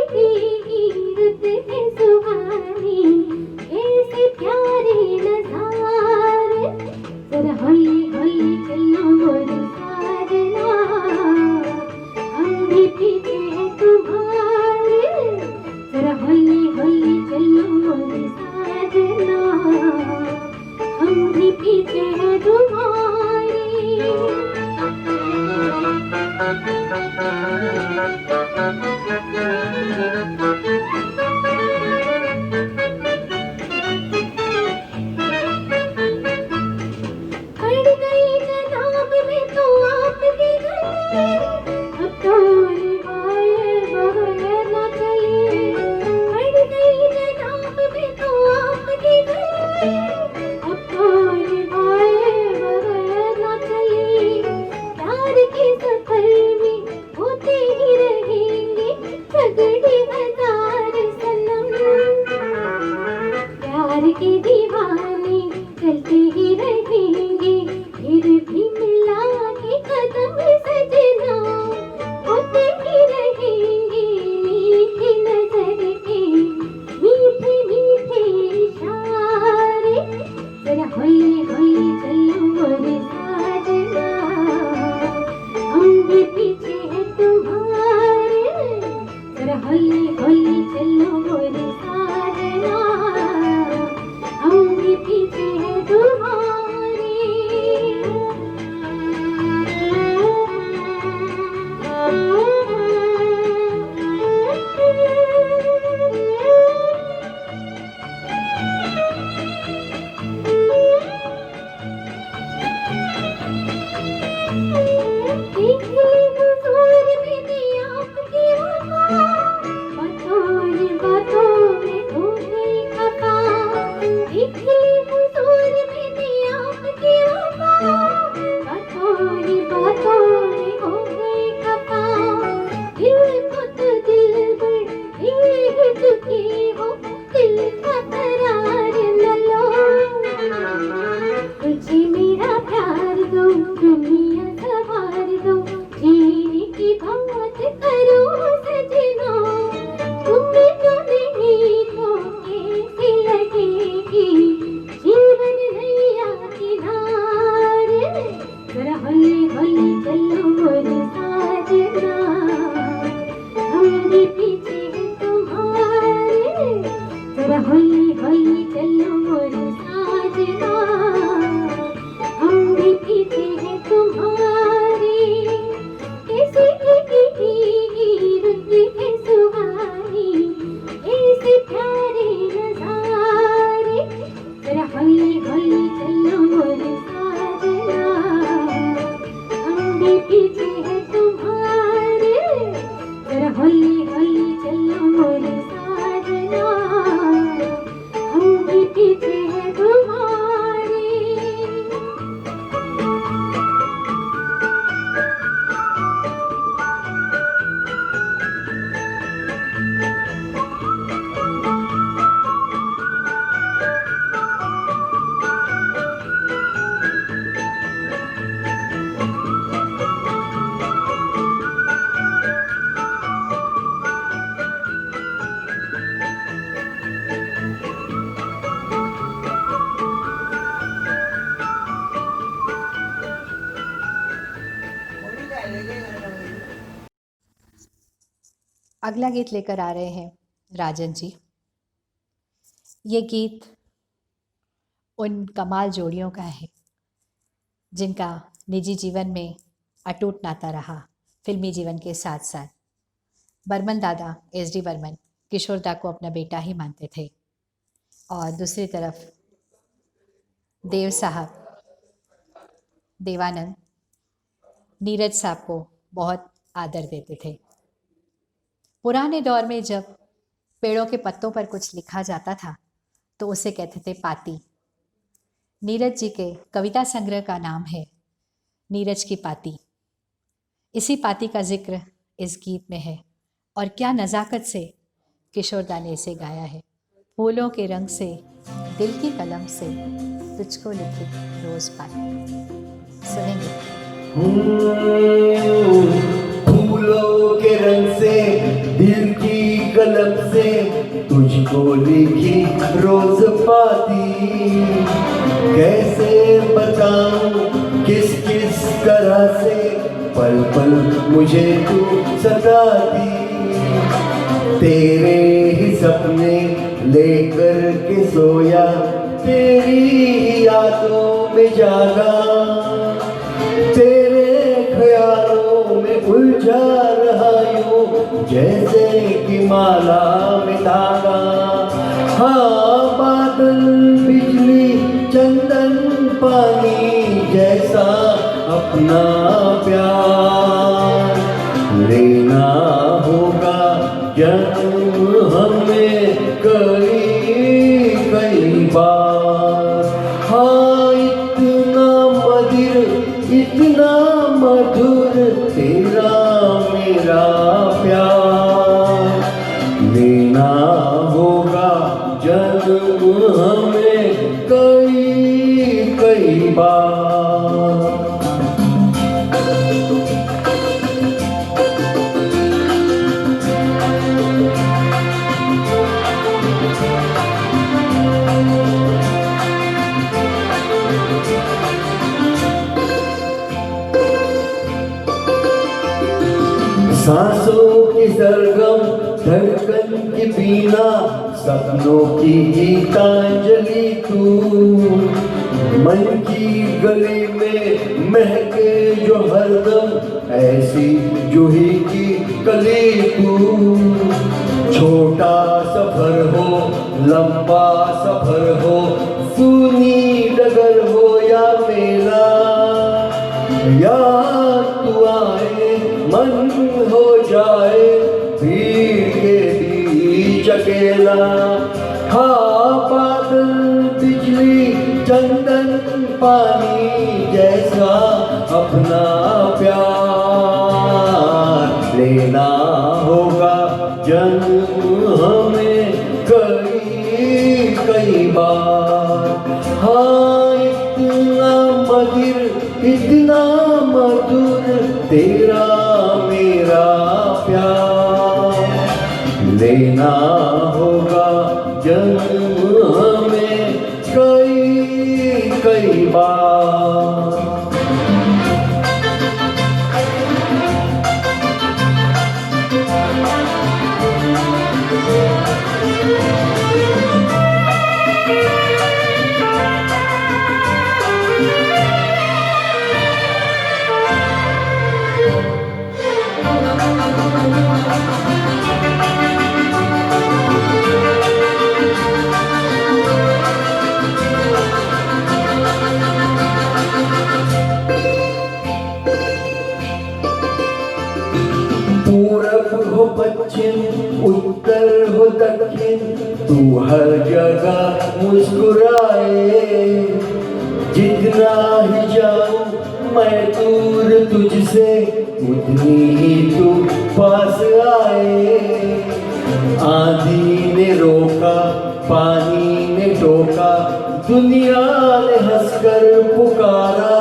की रुत है सुहानी, कैसे प्यारे नज़ारे, जरा हौले हौले चलो मोरे साजना, हम भी पीछे हैं तुम्हारे, जरा हौले हौले चलो मोरे साजना, हम भी पीछे हैं तुम्हारे। पड़ गई जनाब में तो आपकी गली, अब तो निभाए बगैर न चली। पड़ गई जनाब में तो आपकी गली, अब तो निभाए बगैर न चली। प्यार के सफर में होते ही रहेंगे झगड़े हजार सनम, प्यार के दीवाने चलते ही रहेंगे, फिर भी मिला के कदम सजना, होते ही रहेंगे मीठी नजर के मीठे मीठे इशारे, जरा हौले हौले चलो मोरे साजना, हम भी पीछे हैं तुम्हारे, जरा हौले हौले चलो मोरे साजना, हम भी पीछे हैं तुम्हारे। देखी हुजूर मैंने आपकी वफा, बातों में हो गई खफा। देखी हुजूर मैंने आपकी वफा, बातों में हो गई खफा। दिल को तो दिलबर दे चुकी हो, दिल का करार न लो, मुझे मेरा प्यार दो, दुनिया सवार दो, जी अगला गीत लेकर आ रहे हैं राजन जी। ये गीत उन कमाल जोड़ियों का है जिनका निजी जीवन में अटूट नाता रहा फिल्मी जीवन के साथ साथ। बर्मन दादा SD बर्मन किशोर दा को अपना बेटा ही मानते थे और दूसरी तरफ देव साहब देवानंद नीरज साहब को बहुत आदर देते थे। पुराने दौर में जब पेड़ों के पत्तों पर कुछ लिखा जाता था तो उसे कहते थे पाती। नीरज जी के कविता संग्रह का नाम है नीरज की पाती। इसी पाती का जिक्र इस गीत में है और क्या नज़ाकत से किशोर दा ने इसे गाया है। फूलों के रंग से दिल की कलम से तुझको लिखी रोज पाती। सुनेंगे। फूलों के रंग से दिल की कलम से तुझको लिखी रोज पाती। कैसे बताऊं किस किस तरह से पल पल मुझे तू सताती। तेरे ही सपने लेकर के सोया तेरी ही यादों में जागा। तेरे ख्यालों में उलझा रहा यूं जैसे कि माला में धागा। हाँ बादल बिजली चंदन पानी जैसा अपना प्यार लेना होगा जन्म हमें कई बार। हाँ इतना मधुर तेरा मेरा प्यार लेना होगा जन्म हमें कई बार। सांसों की सरगम धड़कन की बीना सपनों की गीतांजलि तू। मन की गली में महके जो हरदम ऐसी जूही की कली तू। छोटा सफर हो लंबा सफर हो सूनी डगर हो या मेला या तू आए मन हो जाए भीड़ के बीच अकेला। हाँ बादल बिजली चंदन पानी जैसा अपना प्यार लेना होगा जन्म हमें कई बार। हाँ इतना मधुर तेरा मेरा प्यार लेना होगा जन्म हमें कई बार। पूरब हो पश्चिम उत्तर हो दक्षिण तू हर जगह मुस्कुराए। जितना ही जाऊं मैं दूर तुझसे उतनी ही तू पास आए। आंधी ने रोका पानी ने टोका दुनिया ने हंसकर पुकारा।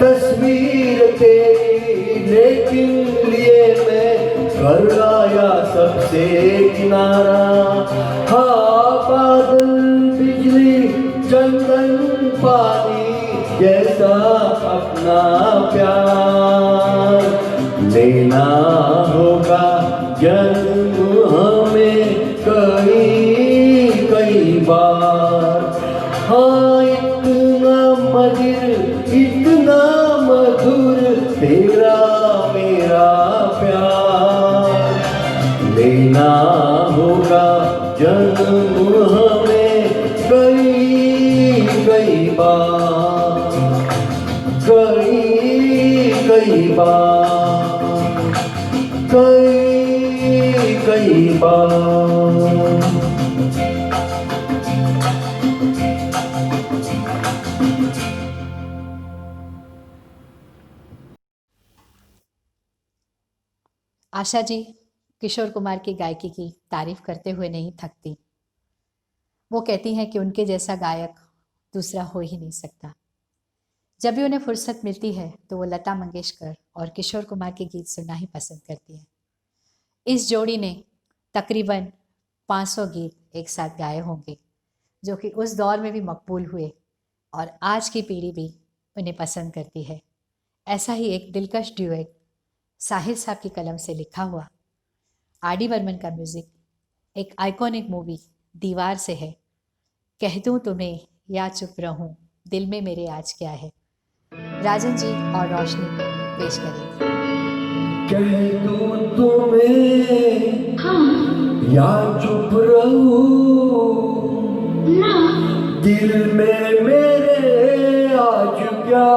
तस्वीर तेरी लेकिन लिए मैं कर आया सबसे किनारा। हाँ बादल बिजली चंदन पानी जैसा अपना प्यार लेना होगा जन्म हमें कई कई बार। हाँ इतना मधुर इतना मधुर तेरा मेरा प्यार। लेना होगा जन्म हमें कई कई बार, कई बार, कई बार। आशा जी किशोर कुमार की गायकी की तारीफ करते हुए नहीं थकती। वो कहती हैं कि उनके जैसा गायक दूसरा हो ही नहीं सकता। जब भी उन्हें फुर्सत मिलती है तो वो लता मंगेशकर और किशोर कुमार के गीत सुनना ही पसंद करती हैं। इस जोड़ी ने तकरीबन 500 गीत एक साथ गाए होंगे, जो कि उस दौर में भी मकबूल हुए और आज की पीढ़ी भी उन्हें पसंद करती है। ऐसा ही एक दिलकश ड्यूएट साहिर साहब की कलम से लिखा हुआ आर.डी. बर्मन का म्यूज़िक एक आइकॉनिक मूवी दीवार से है। कह दूँ तुम्हें या चुप रहूँ दिल में मेरे आज क्या है। राजन जी और रोशनी पेश करेंगे। कह दूं तुम्हें या चुप रहूं दिल में मेरे आज क्या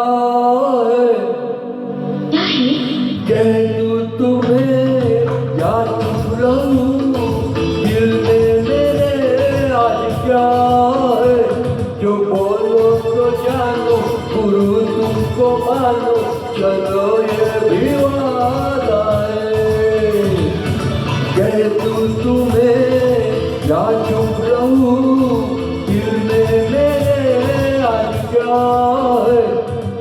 है। कह दूं तुम्हें या चुप रहूं दिल में मेरे आज क्या है। जो बोलो तो जानो गुरु तुमको मानो चलो ये भी वादा है। कह दूं तुम्हें या चुप रहूं दिल में मेरे आज क्या है।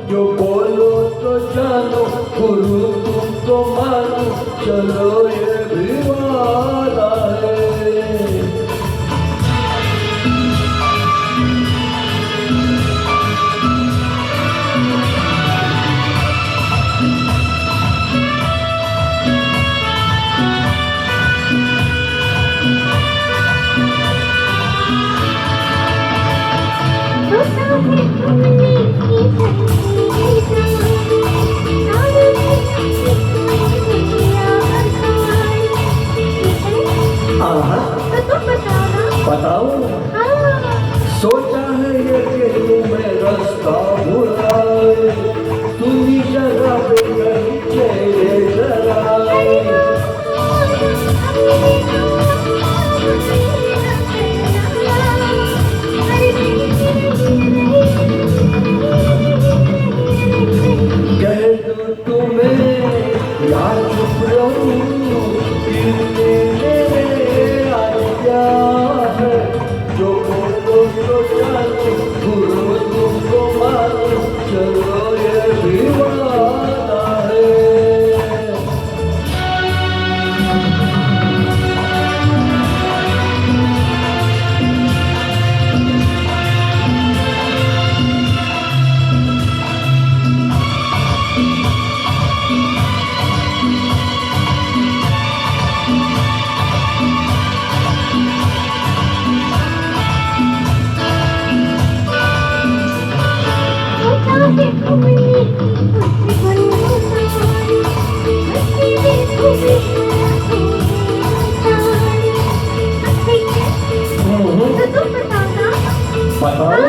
जो बोलो तो जानो गुरु तुमको मानो चलो ये भी वादा है। बताओ सोचा है ये कि तुम्हें रास्ता भुलाए तुम्ही जगह पे कहीं चले जराए। कह दूं तुम्हें या चुप रहूं दिल में मेरे आज क्या है। जो बोलो तो जानो गुरु तुमको मानो चलो ये भी वादा है। बताओ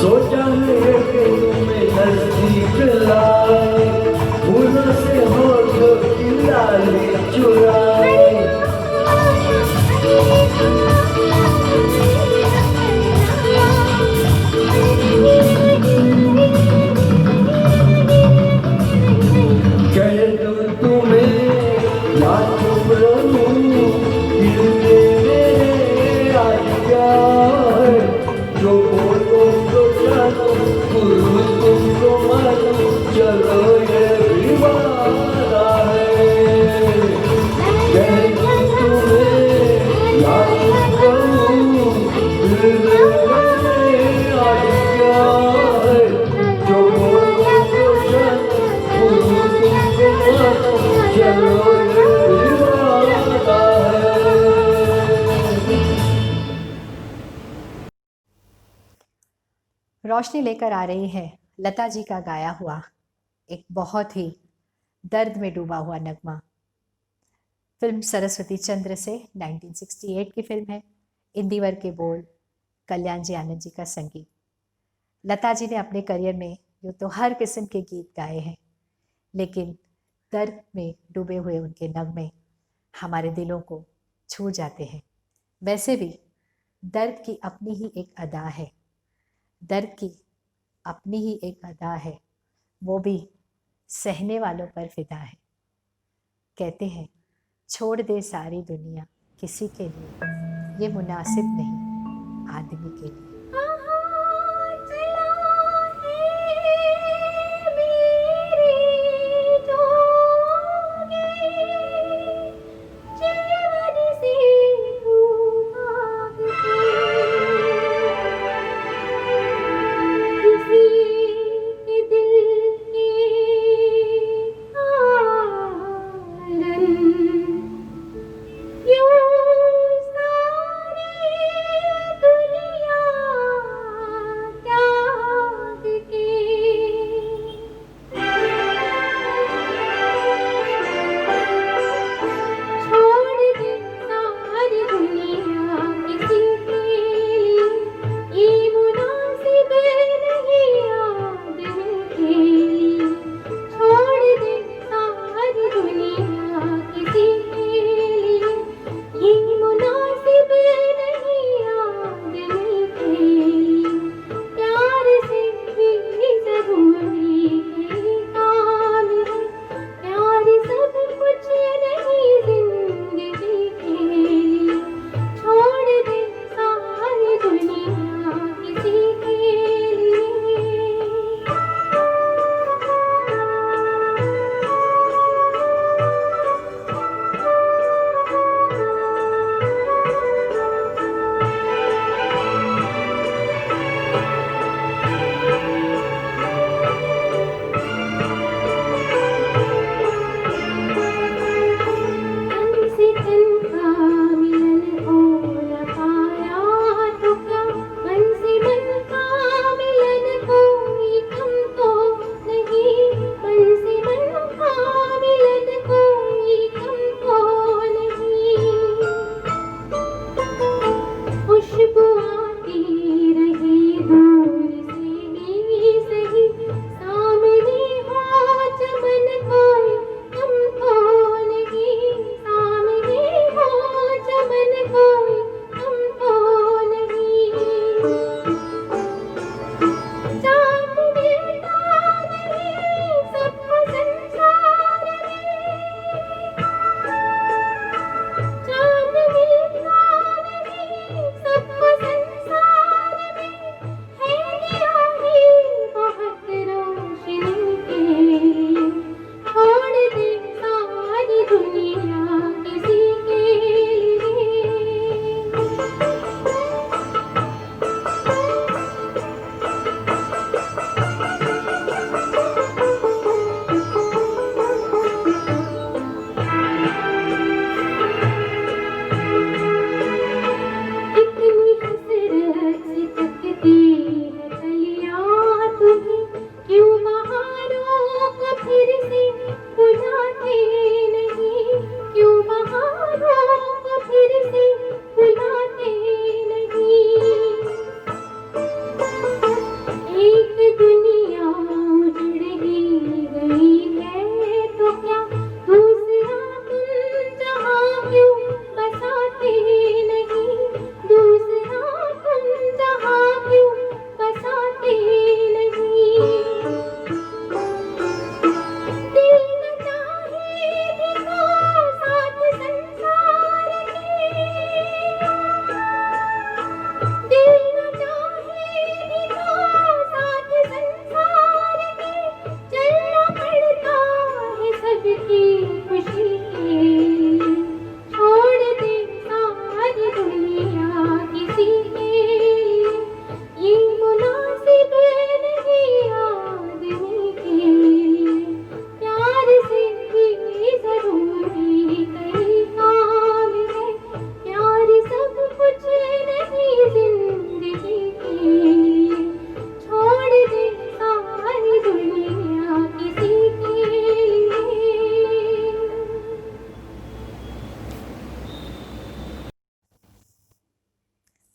सोचा है ये कि तुम्हें नजदीक लाए फूलों से होठों की लाली चुराए। रोशनी लेकर आ रही है लता जी का गाया हुआ एक बहुत ही दर्द में डूबा हुआ नगमा। फिल्म सरस्वती चंद्र से 1968 की फिल्म है। इंदिवर के बोल, कल्याण जी आनंद जी का संगीत। लता जी ने अपने करियर में यूँ तो हर किस्म के गीत गाए हैं, लेकिन दर्द में डूबे हुए उनके नगमे हमारे दिलों को छू जाते हैं। वैसे भी दर्द की अपनी ही एक अदा है, दर्द की अपनी ही एक अदा है, वो भी सहने वालों पर फिदा है। कहते हैं छोड़ दे सारी दुनिया किसी के लिए, ये मुनासिब नहीं आदमी के लिए। सारी दुनिया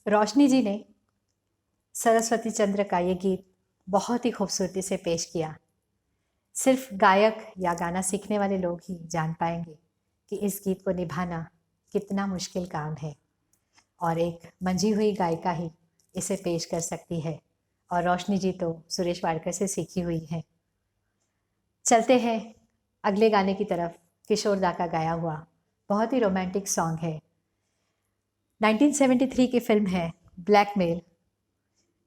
रोशनी जी ने सरस्वती चंद्र का ये गीत बहुत ही खूबसूरती से पेश किया। सिर्फ गायक या गाना सीखने वाले लोग ही जान पाएंगे कि इस गीत को निभाना कितना मुश्किल काम है, और एक मंझी हुई गायिका ही इसे पेश कर सकती है, और रोशनी जी तो सुरेश वाडकर से सीखी हुई है। चलते हैं अगले गाने की तरफ। किशोर दा का गाया हुआ बहुत ही रोमांटिक सॉन्ग है। 1973 की फिल्म है ब्लैकमेल।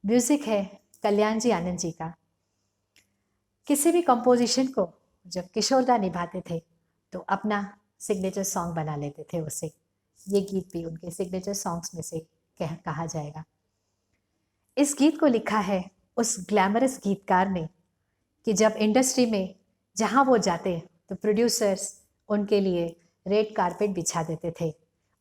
म्यूज़िक है कल्याण जी आनंद जी का। किसी भी कंपोजिशन को जब किशोर दा निभाते थे तो अपना सिग्नेचर सॉन्ग बना लेते थे उसे। ये गीत भी उनके सिग्नेचर सॉन्ग्स में से कहा जाएगा। इस गीत को लिखा है उस ग्लैमरस गीतकार ने कि जब इंडस्ट्री में जहाँ वो जाते तो प्रोड्यूसर्स उनके लिए रेड कारपेट बिछा देते थे।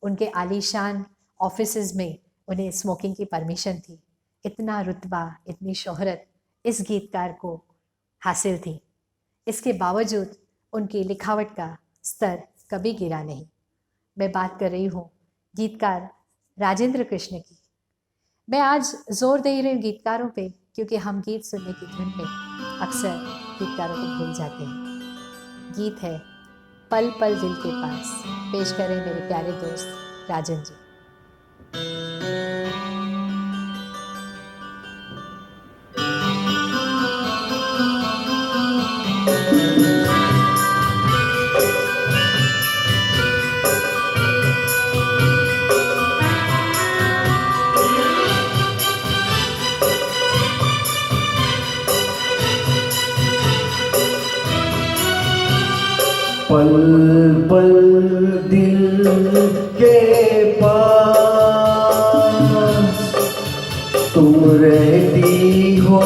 उनके आलीशान ऑफिसेज में उन्हें स्मोकिंग की परमिशन थी। इतना रुतबा, इतनी शोहरत इस गीतकार को हासिल थी। इसके बावजूद उनकी लिखावट का स्तर कभी गिरा नहीं। मैं बात कर रही हूँ गीतकार राजेंद्र कृष्ण की। मैं आज जोर दे रही हूँ गीतकारों पे क्योंकि हम गीत सुनने की धुन में अक्सर गीतकारों को भूल जाते हैं। गीत है पल पल दिल के पास। पेश करें मेरे प्यारे दोस्त राजन जी। पल पल दिल के पास तुम रहती हो।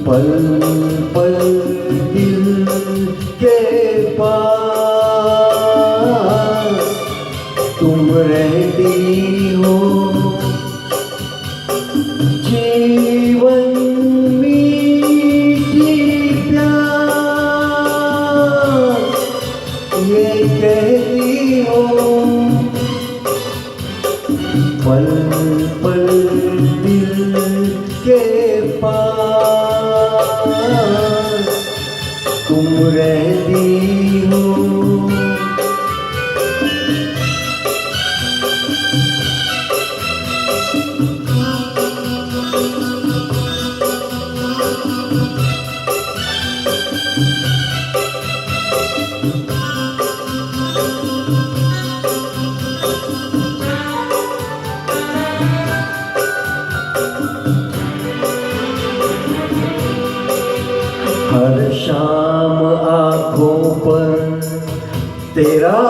पल पल दिल के पास तुम रहती हो। जीवन कहती हो। पल पल दिल के पास तुम रहती हो। हर शाम आँखों पर तेरा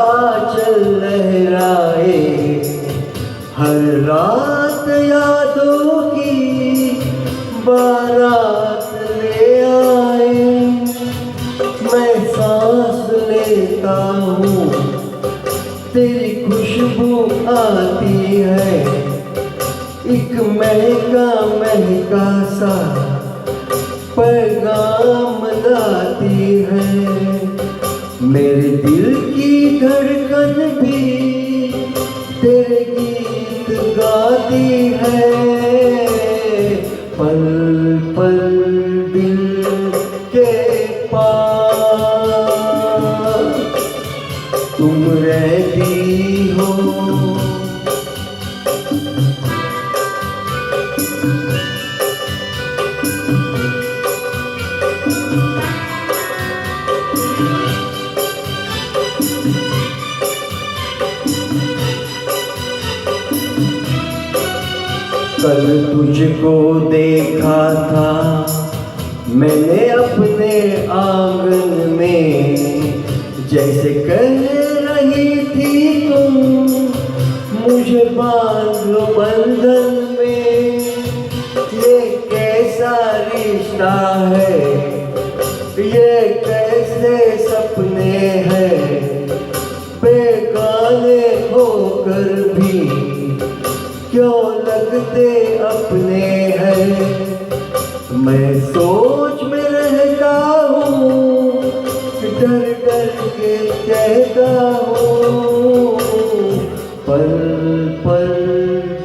चल लहराए। हर रात यादों की बारात ले आए। मैं सांस लेता हूँ तेरी खुशबू आती है। एक महका महका सा पैगाम लाती है। मेरे दिल की धड़कन भी तेरे गीत गाती है। पल पल दिल के पास तुम रहती हो। कल तुझको देखा था मैंने अपने आंगन में। जैसे कह रही थी तुम मुझे बांध लो बंधन में। ये कैसा रिश्ता है, ये कैसे सपने हैं। बेगाने होकर भी क्यों लगते अपने हैं। मैं सोच में रहता हूँ, डर डर के कहता हूँ। पल पल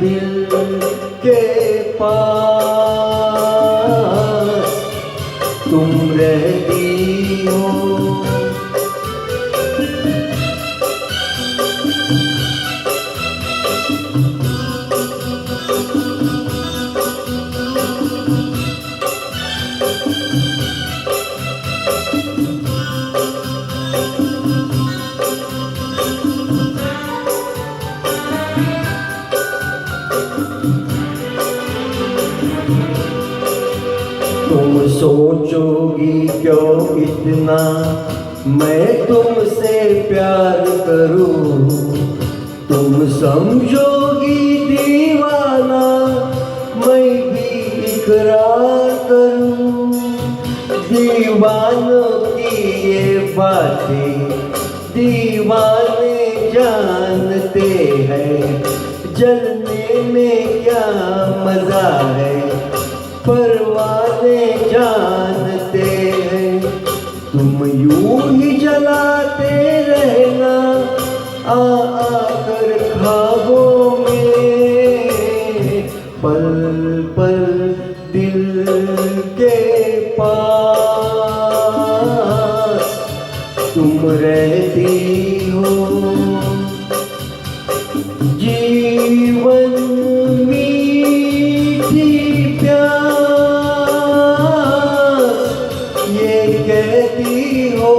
दिल के पास तुम रहती हो। तुम सोचोगी क्यों इतना मैं तुमसे प्यार करूं, तुम समझोगी दीवाना मैं भी इकरार करूं। दीवानों की ये बातें दीवाने जानते हैं, जलने में क्या मजा है परवाने जानते हैं। तुम यूं ही जलाते रहना आकर ख्वाबों में, पल पल दिल के पास तुम रहती हो। जीवन मीठी प्यास ये कहती हो,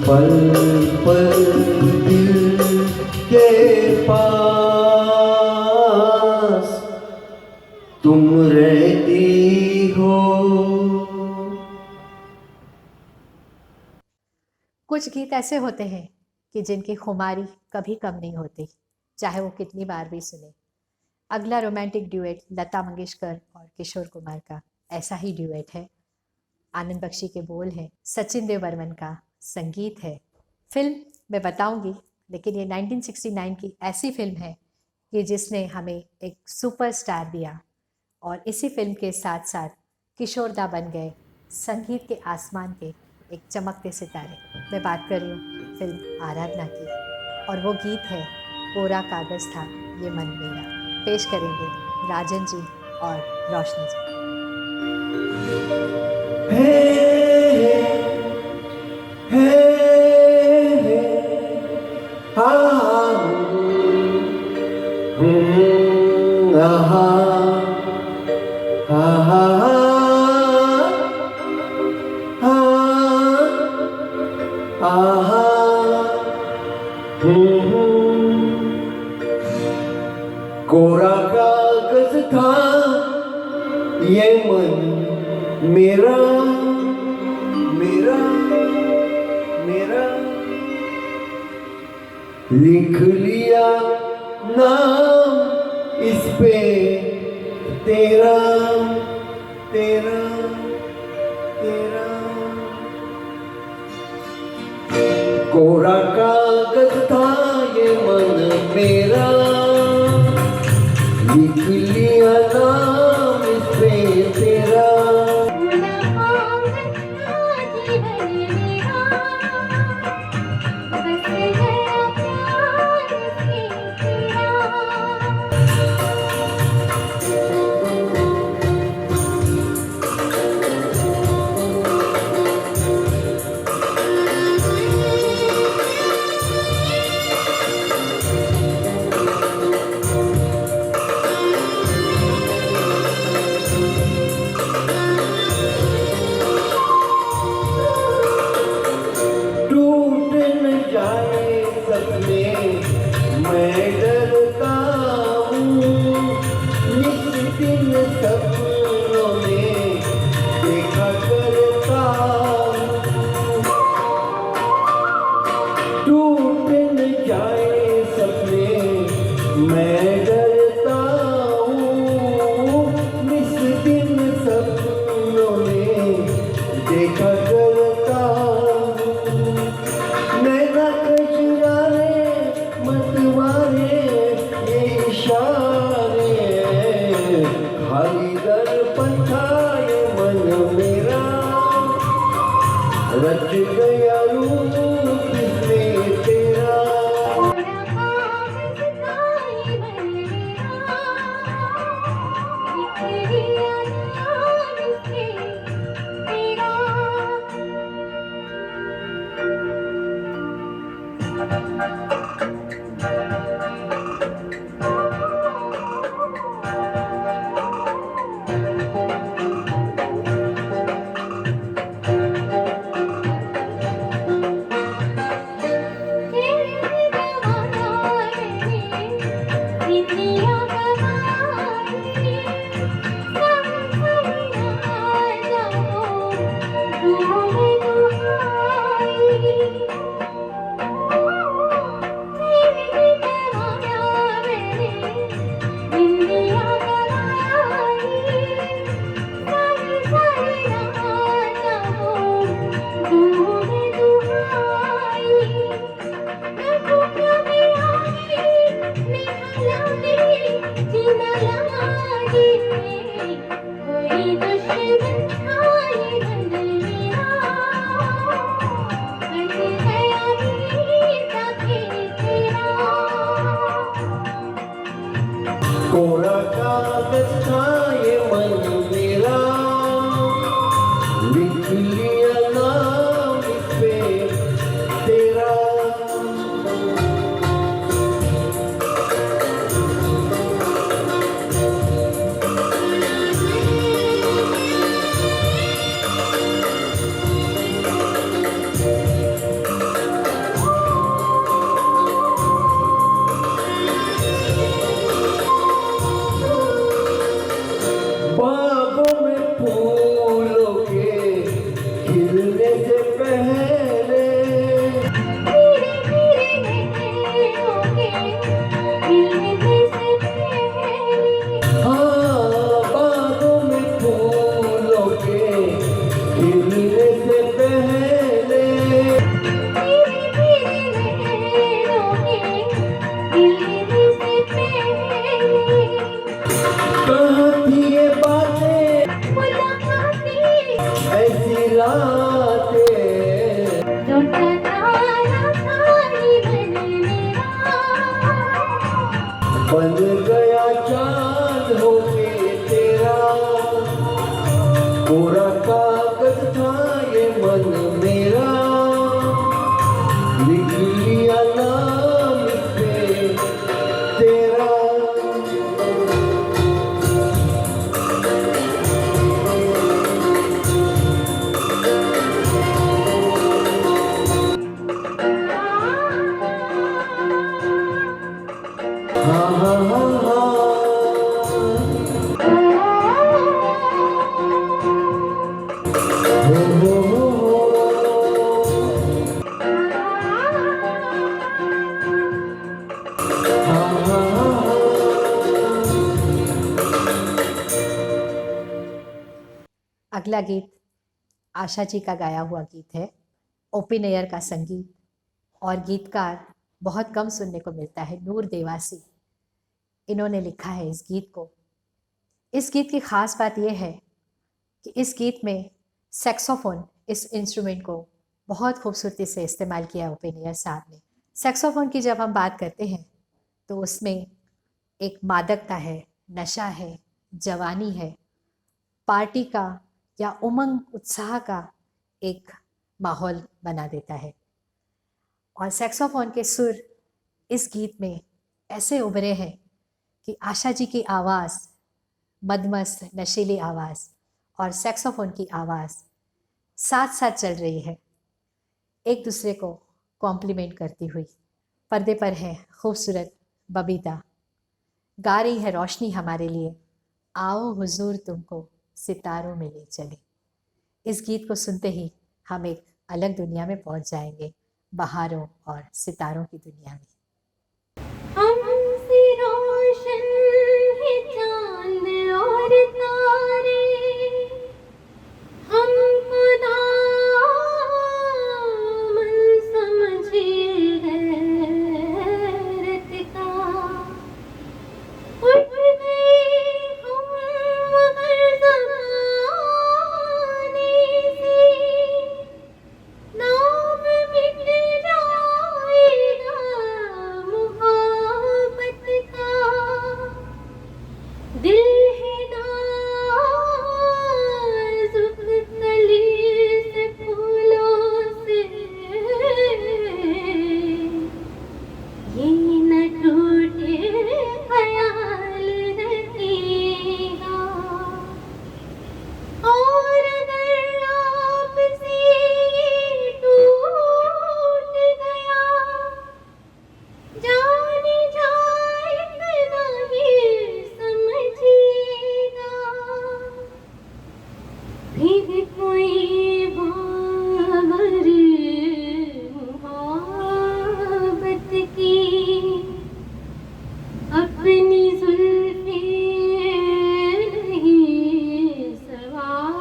पल पल दिल के पास तुम रहती हो। कुछ गीत ऐसे होते हैं कि जिनकी खुमारी कभी कम नहीं होती, चाहे वो कितनी बार भी सुने। अगला रोमांटिक ड्यूएट लता मंगेशकर और किशोर कुमार का ऐसा ही ड्यूएट है। आनंद बख्शी के बोल हैं, सचिन देव बर्मन का संगीत है। फिल्म मैं बताऊंगी, लेकिन ये 1969 की ऐसी फिल्म है कि जिसने हमें एक सुपरस्टार दिया, और इसी फिल्म के साथ साथ किशोरदा बन गए संगीत के आसमान के एक चमकते सितारे। मैं बात कर रही हूँ फिल्म आराधना की, और वो गीत है कोरा कागज था ये मन मेरा। पेश करेंगे राजन जी और रोशनी जी। कोरा कागज था ये मन मेरा मेरा मेरा, लिख लिया नाम इस पे तेरा तेरा तेरा। कोरा कागज था ये मन मेरा, लिख लिया नाम इस पे तेरा। रच गया रूप इसमें तेरा। कोई दुश्मन आए मन मेरा बन गया गीता फिर तेरा कोरा कागज था ये मन मेरा, लिख लिया नाम इस पे तेरा। बागों में फूलों के खिलने से पहले, धीरे धीरे होके मिलने से पहले हाँ बागों में फूलों के खिलने से पहले, धीरे धीरे होके मिलने से पहले कहाँ थी ये बातें मुलाकातें ऐसी रातें, जो टकराया था जीवन मेरा बन गया चांद होके तेरा। कोरा कागज था ये मन मेरा, लिख लिया नाम इस पे तेरा। हाँ हाँ हाँ हाँ हो। हाँ हाँ हाँ। अगला गीत आशा जी का गाया हुआ गीत है, ओपी नैयर का संगीत और गीतकार बहुत कम सुनने को मिलता है, नूर देवासी। इन्होंने लिखा है इस गीत को। इस गीत की ख़ास बात यह है कि इस गीत में सैक्सोफोन, इस इंस्ट्रूमेंट को बहुत खूबसूरती से इस्तेमाल किया ओपी नैयर साहब ने। सैक्सोफोन की जब हम बात करते हैं तो उसमें एक मादकता है, नशा है, जवानी है, पार्टी का या उमंग उत्साह का एक माहौल बना देता है। और सैक्सोफोन के सुर इस गीत में ऐसे उभरे हैं कि आशा जी की आवाज़, मदमस्त नशीली आवाज़ और सैक्सोफोन की आवाज़ साथ साथ चल रही है, एक दूसरे को कॉम्प्लीमेंट करती हुई। पर्दे पर है खूबसूरत बबीता, गा रही है रोशनी हमारे लिए, आओ हुजूर तुमको सितारों में ले चले। इस गीत को सुनते ही हम एक अलग दुनिया में पहुंच जाएंगे, बहारों और सितारों की दुनिया में। हमसे रोशन है चांद और तारे, हमको दामन समझे गैरत का। उठ गए हम मगर ज़माने से, नाम मिट जाएगा मोहब्बत का। दिल है नाजुक कली से फूलों से, ये न टूटे ख्याल रखिएगा। और अगर आपसे ये टूट गया, जाने जाए इतना ही समझिएगा। फिर कोई बाबर मोहब्बत की अपनी जुल्फे नहीं सवारेगी।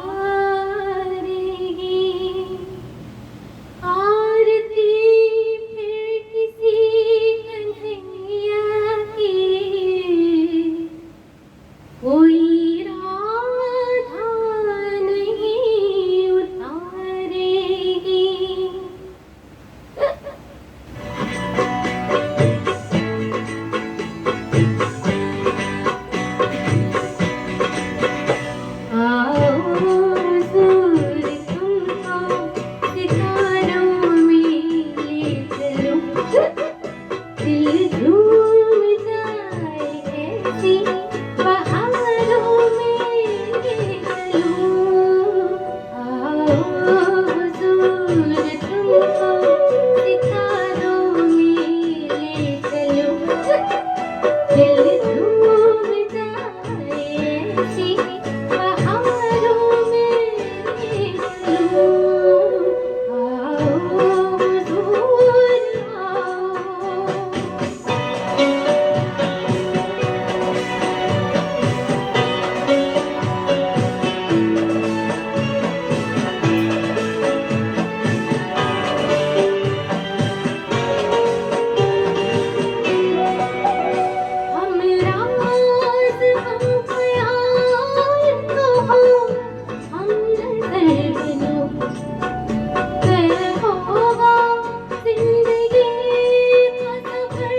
आरती फिर किसी कन्हैया की, कोई आओ हुजूर तुमको सितारों में ले चलूं, दिल झूम जाए ऐसी बहारों में ले चलूं। आओ हुजूर तुमको सितारों में ले चलूं, दिल झूम जाए ऐसी बहारों में ले चलूं। आओ हुजूर आओ। हम राज हम ख्याल तो हो, हम नज़र बनो, तय होगा ज़िंदगी का सफ़र,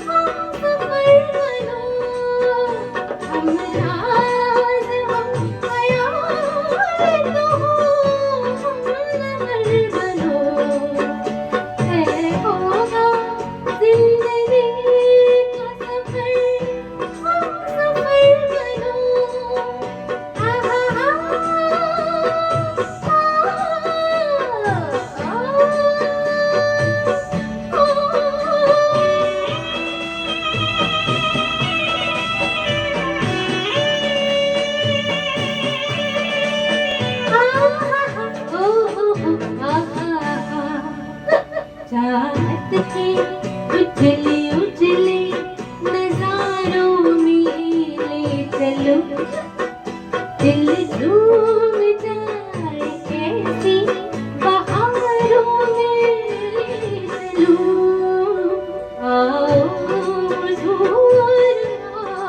हम सफ़र बनो। हम राज हम ख्याल तो हो, हम नज़र बनो, तय होगा ज़िंदगी का सफ़र, हम सफ़र बनो। आहा चाहत के उजले उजले नजारों में ले चलो, दिल झूम जाए ऐसी बहारों में ले चलूं। आओ हुजूर आओ।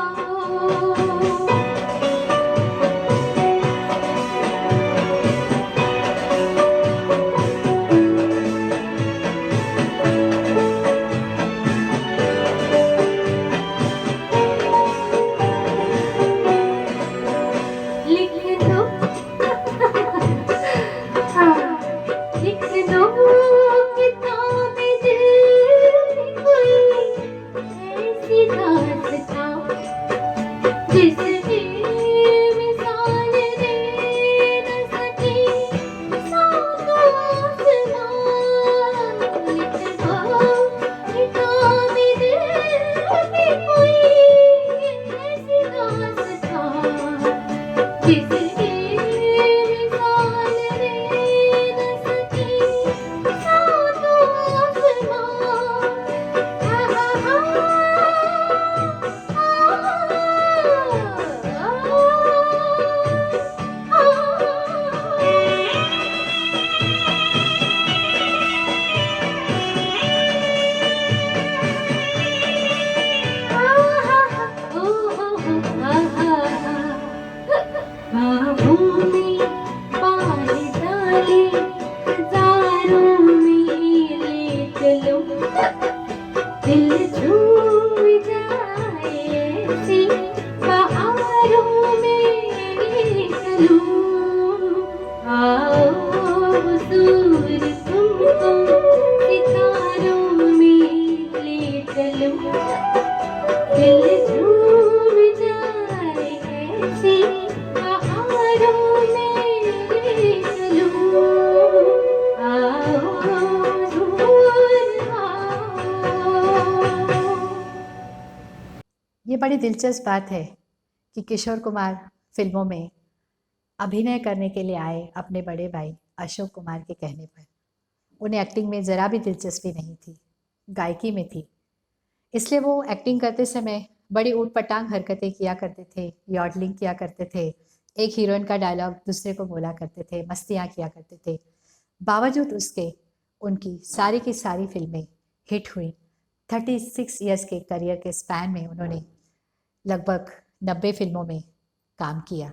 लिख दो लिख दो किताबें दिल में कोई ऐसी दास्तां, जिसकी मिसाल दे न सके सातों आसमां। लिख दो किताबें दिल में कोई ऐसी दास्तां, जिसकी मिसाल दे न सके सातों आसमां। आहा बाहों में बाल डाले हजारों में ले चलो, दिल झूम जाए ऐसी बहारों में ले चलूं। आओ हुजूर तुमको सितारों में ले चलूं, दिल झूम जाए ऐसी बहारों में ले चलूं। आओ हुजूर आओ। ये बड़ी दिलचस्प बात है कि किशोर कुमार फिल्मों में अभिनय करने के लिए आए अपने बड़े भाई अशोक कुमार के कहने पर। उन्हें एक्टिंग में ज़रा भी दिलचस्पी नहीं थी, गायकी में थी। इसलिए वो एक्टिंग करते समय बड़ी ऊट-पटांग हरकतें किया करते थे, यॉडलिंग किया करते थे, एक हीरोइन का डायलॉग दूसरे को बोला करते थे, मस्तियाँ किया करते थे। बावजूद उसके उनकी सारी की सारी फिल्में हिट हुई। 36 इयर्स के करियर के स्पैन में उन्होंने लगभग 90 फिल्मों में काम किया,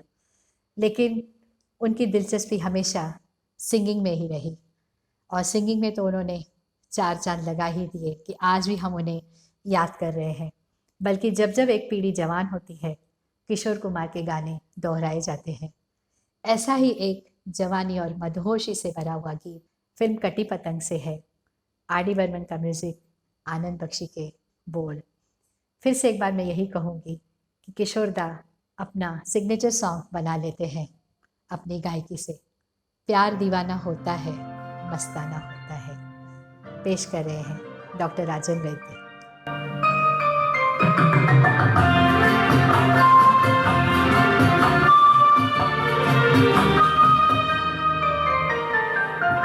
लेकिन उनकी दिलचस्पी हमेशा सिंगिंग में ही रही। और सिंगिंग में तो उन्होंने 4 चाँद लगा ही दिए कि आज भी हम उन्हें याद कर रहे हैं। बल्कि जब जब एक पीढ़ी जवान होती है किशोर कुमार के गाने दोहराए जाते हैं। ऐसा ही एक जवानी और मदहोशी से भरा हुआ गीत फिल्म कटी पतंग से है। आर.डी. बर्मन का म्यूज़िक, आनंद बख्शी के बोल। फिर से एक बार मैं यही कहूँगी कि किशोर दा अपना सिग्नेचर सॉन्ग बना लेते हैं अपनी गायकी से। प्यार दीवाना होता है, मस्ताना होता है। पेश कर रहे हैं डॉक्टर राजन वैद्य।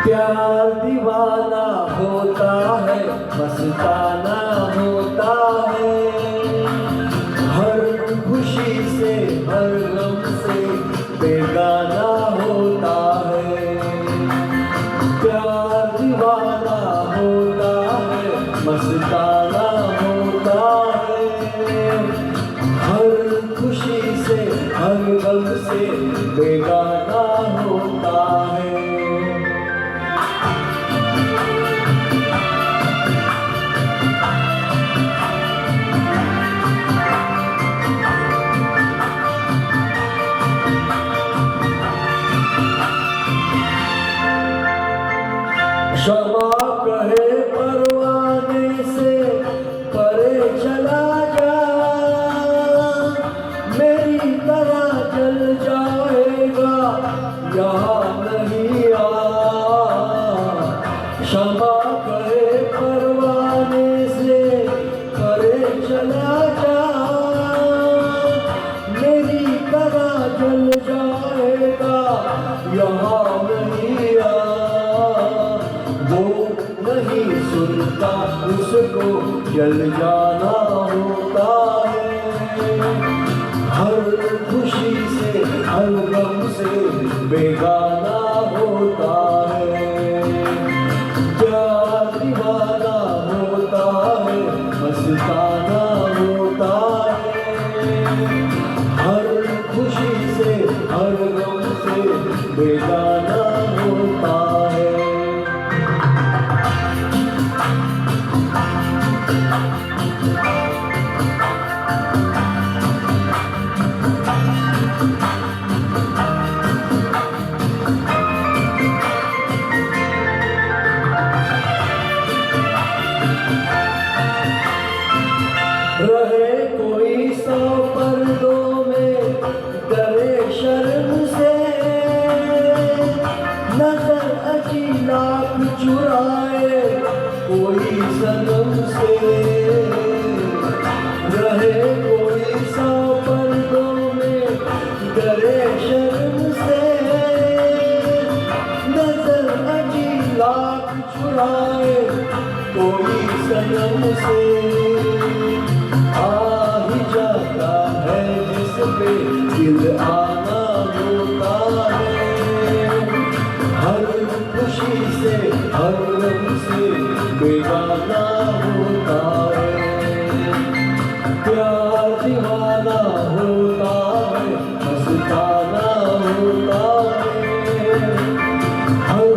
प्यार दीवाना होता है, मस्ताना होता है। हर खुशी से हर गम से बेगाना होता है। प्यार दीवाना होता है, मस्ताना होता है। हर खुशी से हर गम से बेगाना होता है। क्षमा कहे परवाने से परे चला जा, मेरी तरह जल जाएगा यहाँ नहीं आ। क्षमा कहे परवाने से परे चला जा, मेरी तरह जल जाएगा यहाँ नहीं आ। वो नहीं सुनता, उसको जल जाना होता है। हर खुशी से हर गम से बेगाना होता है। प्यार दीवाना होता है, मस्ताना होता है। हर खुशी से हर गम से बेगाना होता है। रहे कोई 100 पर्दों में, डरे शर्म से, नजर अजी लाख चुराए कोई सनम से। रहे कोई 100 पर्दों में, डरे शर्म से, नजर अजी लाख चुराए कोई सनम से। आ ही जाता है जिस पे दिल आना होता है। हर खुशी से हर गम से बेगाना होता है। प्यार दीवाना होता है, मस्ताना होता है। हर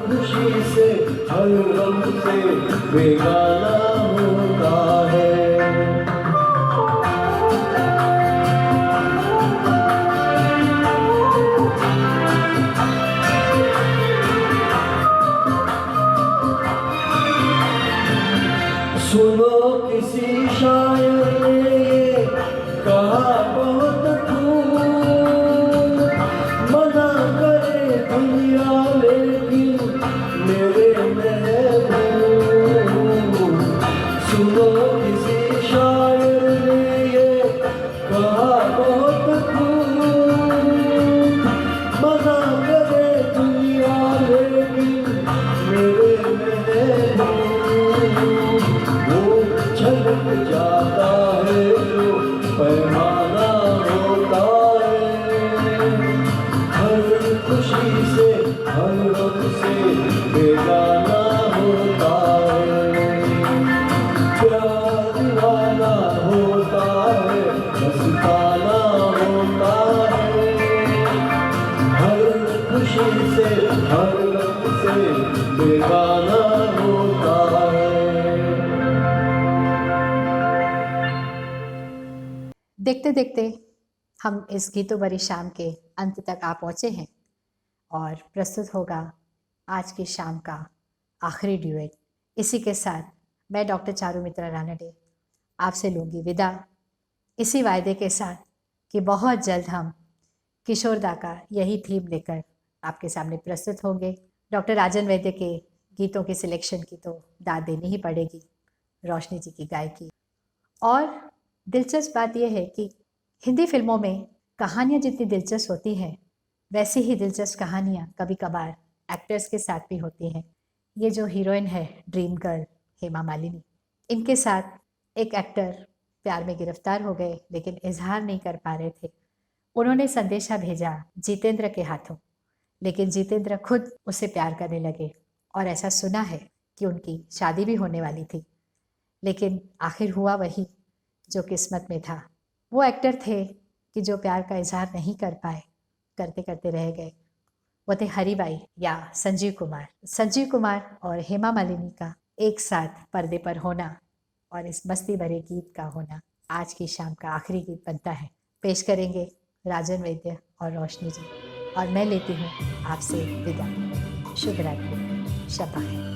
खुशी से हर गम से बेगाना होता है। सुनो किसी शायर ने ये कहा बहुत खूब, मना करे दुनिया लेकिन मेरे महबूब। सुनो किसी शायर ने ये कहा बहुत खूब, मना करे दुनिया लेकिन मेरे महबूब। छलक जाता है जो पैमाना होता है। हर खुशी से हर गम से बेगाना होता है। प्यार दीवाना होता है, मस्ताना होता है। हर खुशी से हर गम से बेगाना होता है। देखते देखते हम इस गीतों भरी शाम के अंत तक आ पहुँचे हैं और प्रस्तुत होगा आज की शाम का आखिरी ड्यूएट। इसी के साथ मैं डॉक्टर चारुमित्रा रानडे आपसे लूँगी विदा, इसी वायदे के साथ कि बहुत जल्द हम किशोर दा का यही थीम लेकर आपके सामने प्रस्तुत होंगे। डॉक्टर राजन वैद्य के गीतों की सिलेक्शन की तो दाद देनी ही पड़ेगी, रोशनी जी की गायकी। और दिलचस्प बात यह है कि हिंदी फिल्मों में कहानियाँ जितनी दिलचस्प होती हैं वैसी ही दिलचस्प कहानियाँ कभी कभार एक्टर्स के साथ भी होती हैं। ये जो हीरोइन है ड्रीम गर्ल हेमा मालिनी, इनके साथ एक एक्टर प्यार में गिरफ्तार हो गए लेकिन इजहार नहीं कर पा रहे थे। उन्होंने संदेशा भेजा जितेंद्र के हाथों, लेकिन जितेंद्र खुद उससे प्यार करने लगे और ऐसा सुना है कि उनकी शादी भी होने वाली थी। लेकिन आखिर हुआ वही जो किस्मत में था। वो एक्टर थे कि जो प्यार का इजहार नहीं कर पाए, करते करते रह गए। वो थे हरीबाई या संजीव कुमार। संजीव कुमार और हेमा मालिनी का एक साथ पर्दे पर होना और इस मस्ती भरे गीत का होना आज की शाम का आखिरी गीत बनता है। पेश करेंगे राजन वैद्य और रोशनी जी, और मैं लेती हूँ आपसे विदा। शुभ रात्रि, शब बखैर।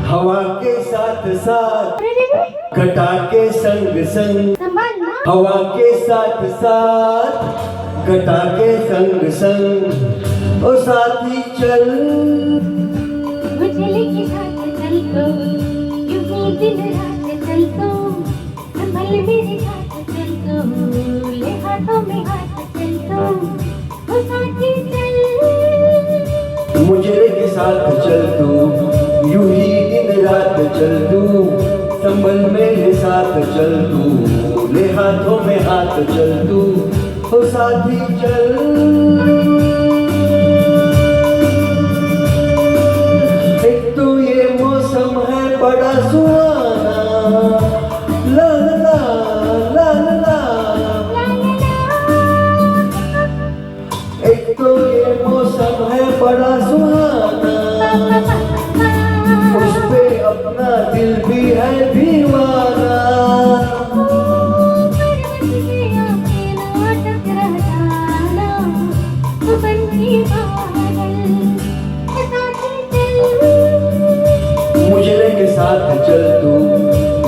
हवा के साथ साथ घटा के संग संग, हवा के साथ साथ घटा के संग संग, ओ साथी चल उजले के साथ चल तो यूं ही दिन रात चल तो, संभल मेरे साथ चल तो, ले हाथों में हाथ चल तो, ओ साथी चल मुझे के साथ चल तू, यूं ही दिन रात चल तू, संभल मेरे साथ चल तू, ले हाथों में हाथ चल तू, ओ साथी चल। एक तो ये मौसम है बड़ा सुहाना, ला ला ला ला ला, एक तो ये मौसम है बड़ा सुहाना, उस पे अपना दिल भी है दीवाना। मुझे के साथ चल तू,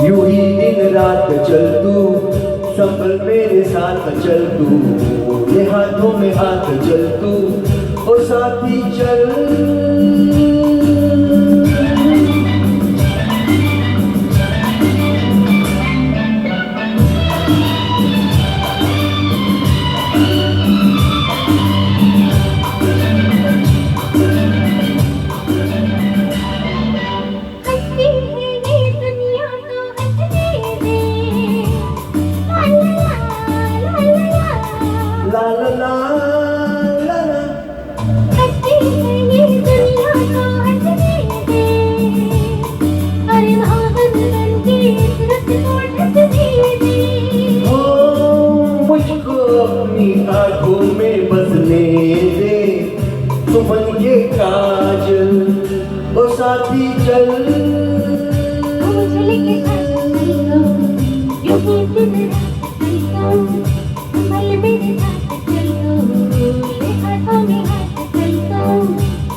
यूं ही दिन रात चल तू, संभल मेरे साथ चल तू, ये हाथों में हाथ चल तू, ओ साथी चल। आँखों में बसने दे तू बन के काजल, ओ साथी चल। मुझे के साथ चल तो यूं ही दिन रात चल तो, संभल मेरे साथ चल तो, ले हाथों में हाथ चल तो,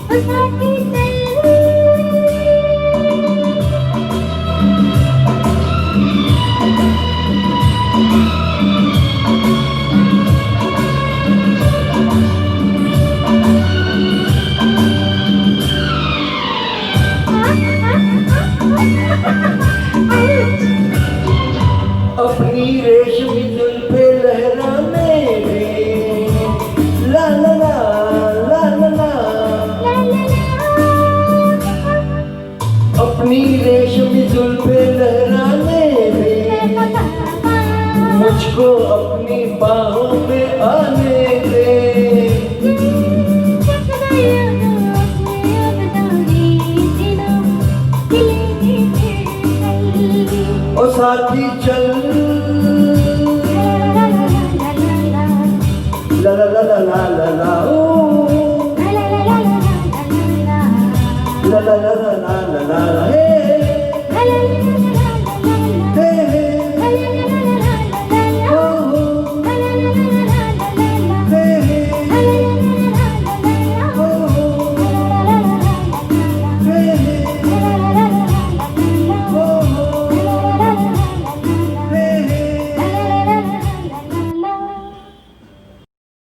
ओ साथी चल। अपनी रेशमी जुल्फे लहराने दे, ला ला ला ला ला ला, अपनी रेशमी जुल्फे लहराने दे, मुझको अपनी बाहों में आने दे। साथी चल ला ला ला ला ला ला ला ला ला ला ला ला ला ला ओ ला ला ला ला ला ला ला ला ला ला ला ला ला ला हे ला ला ला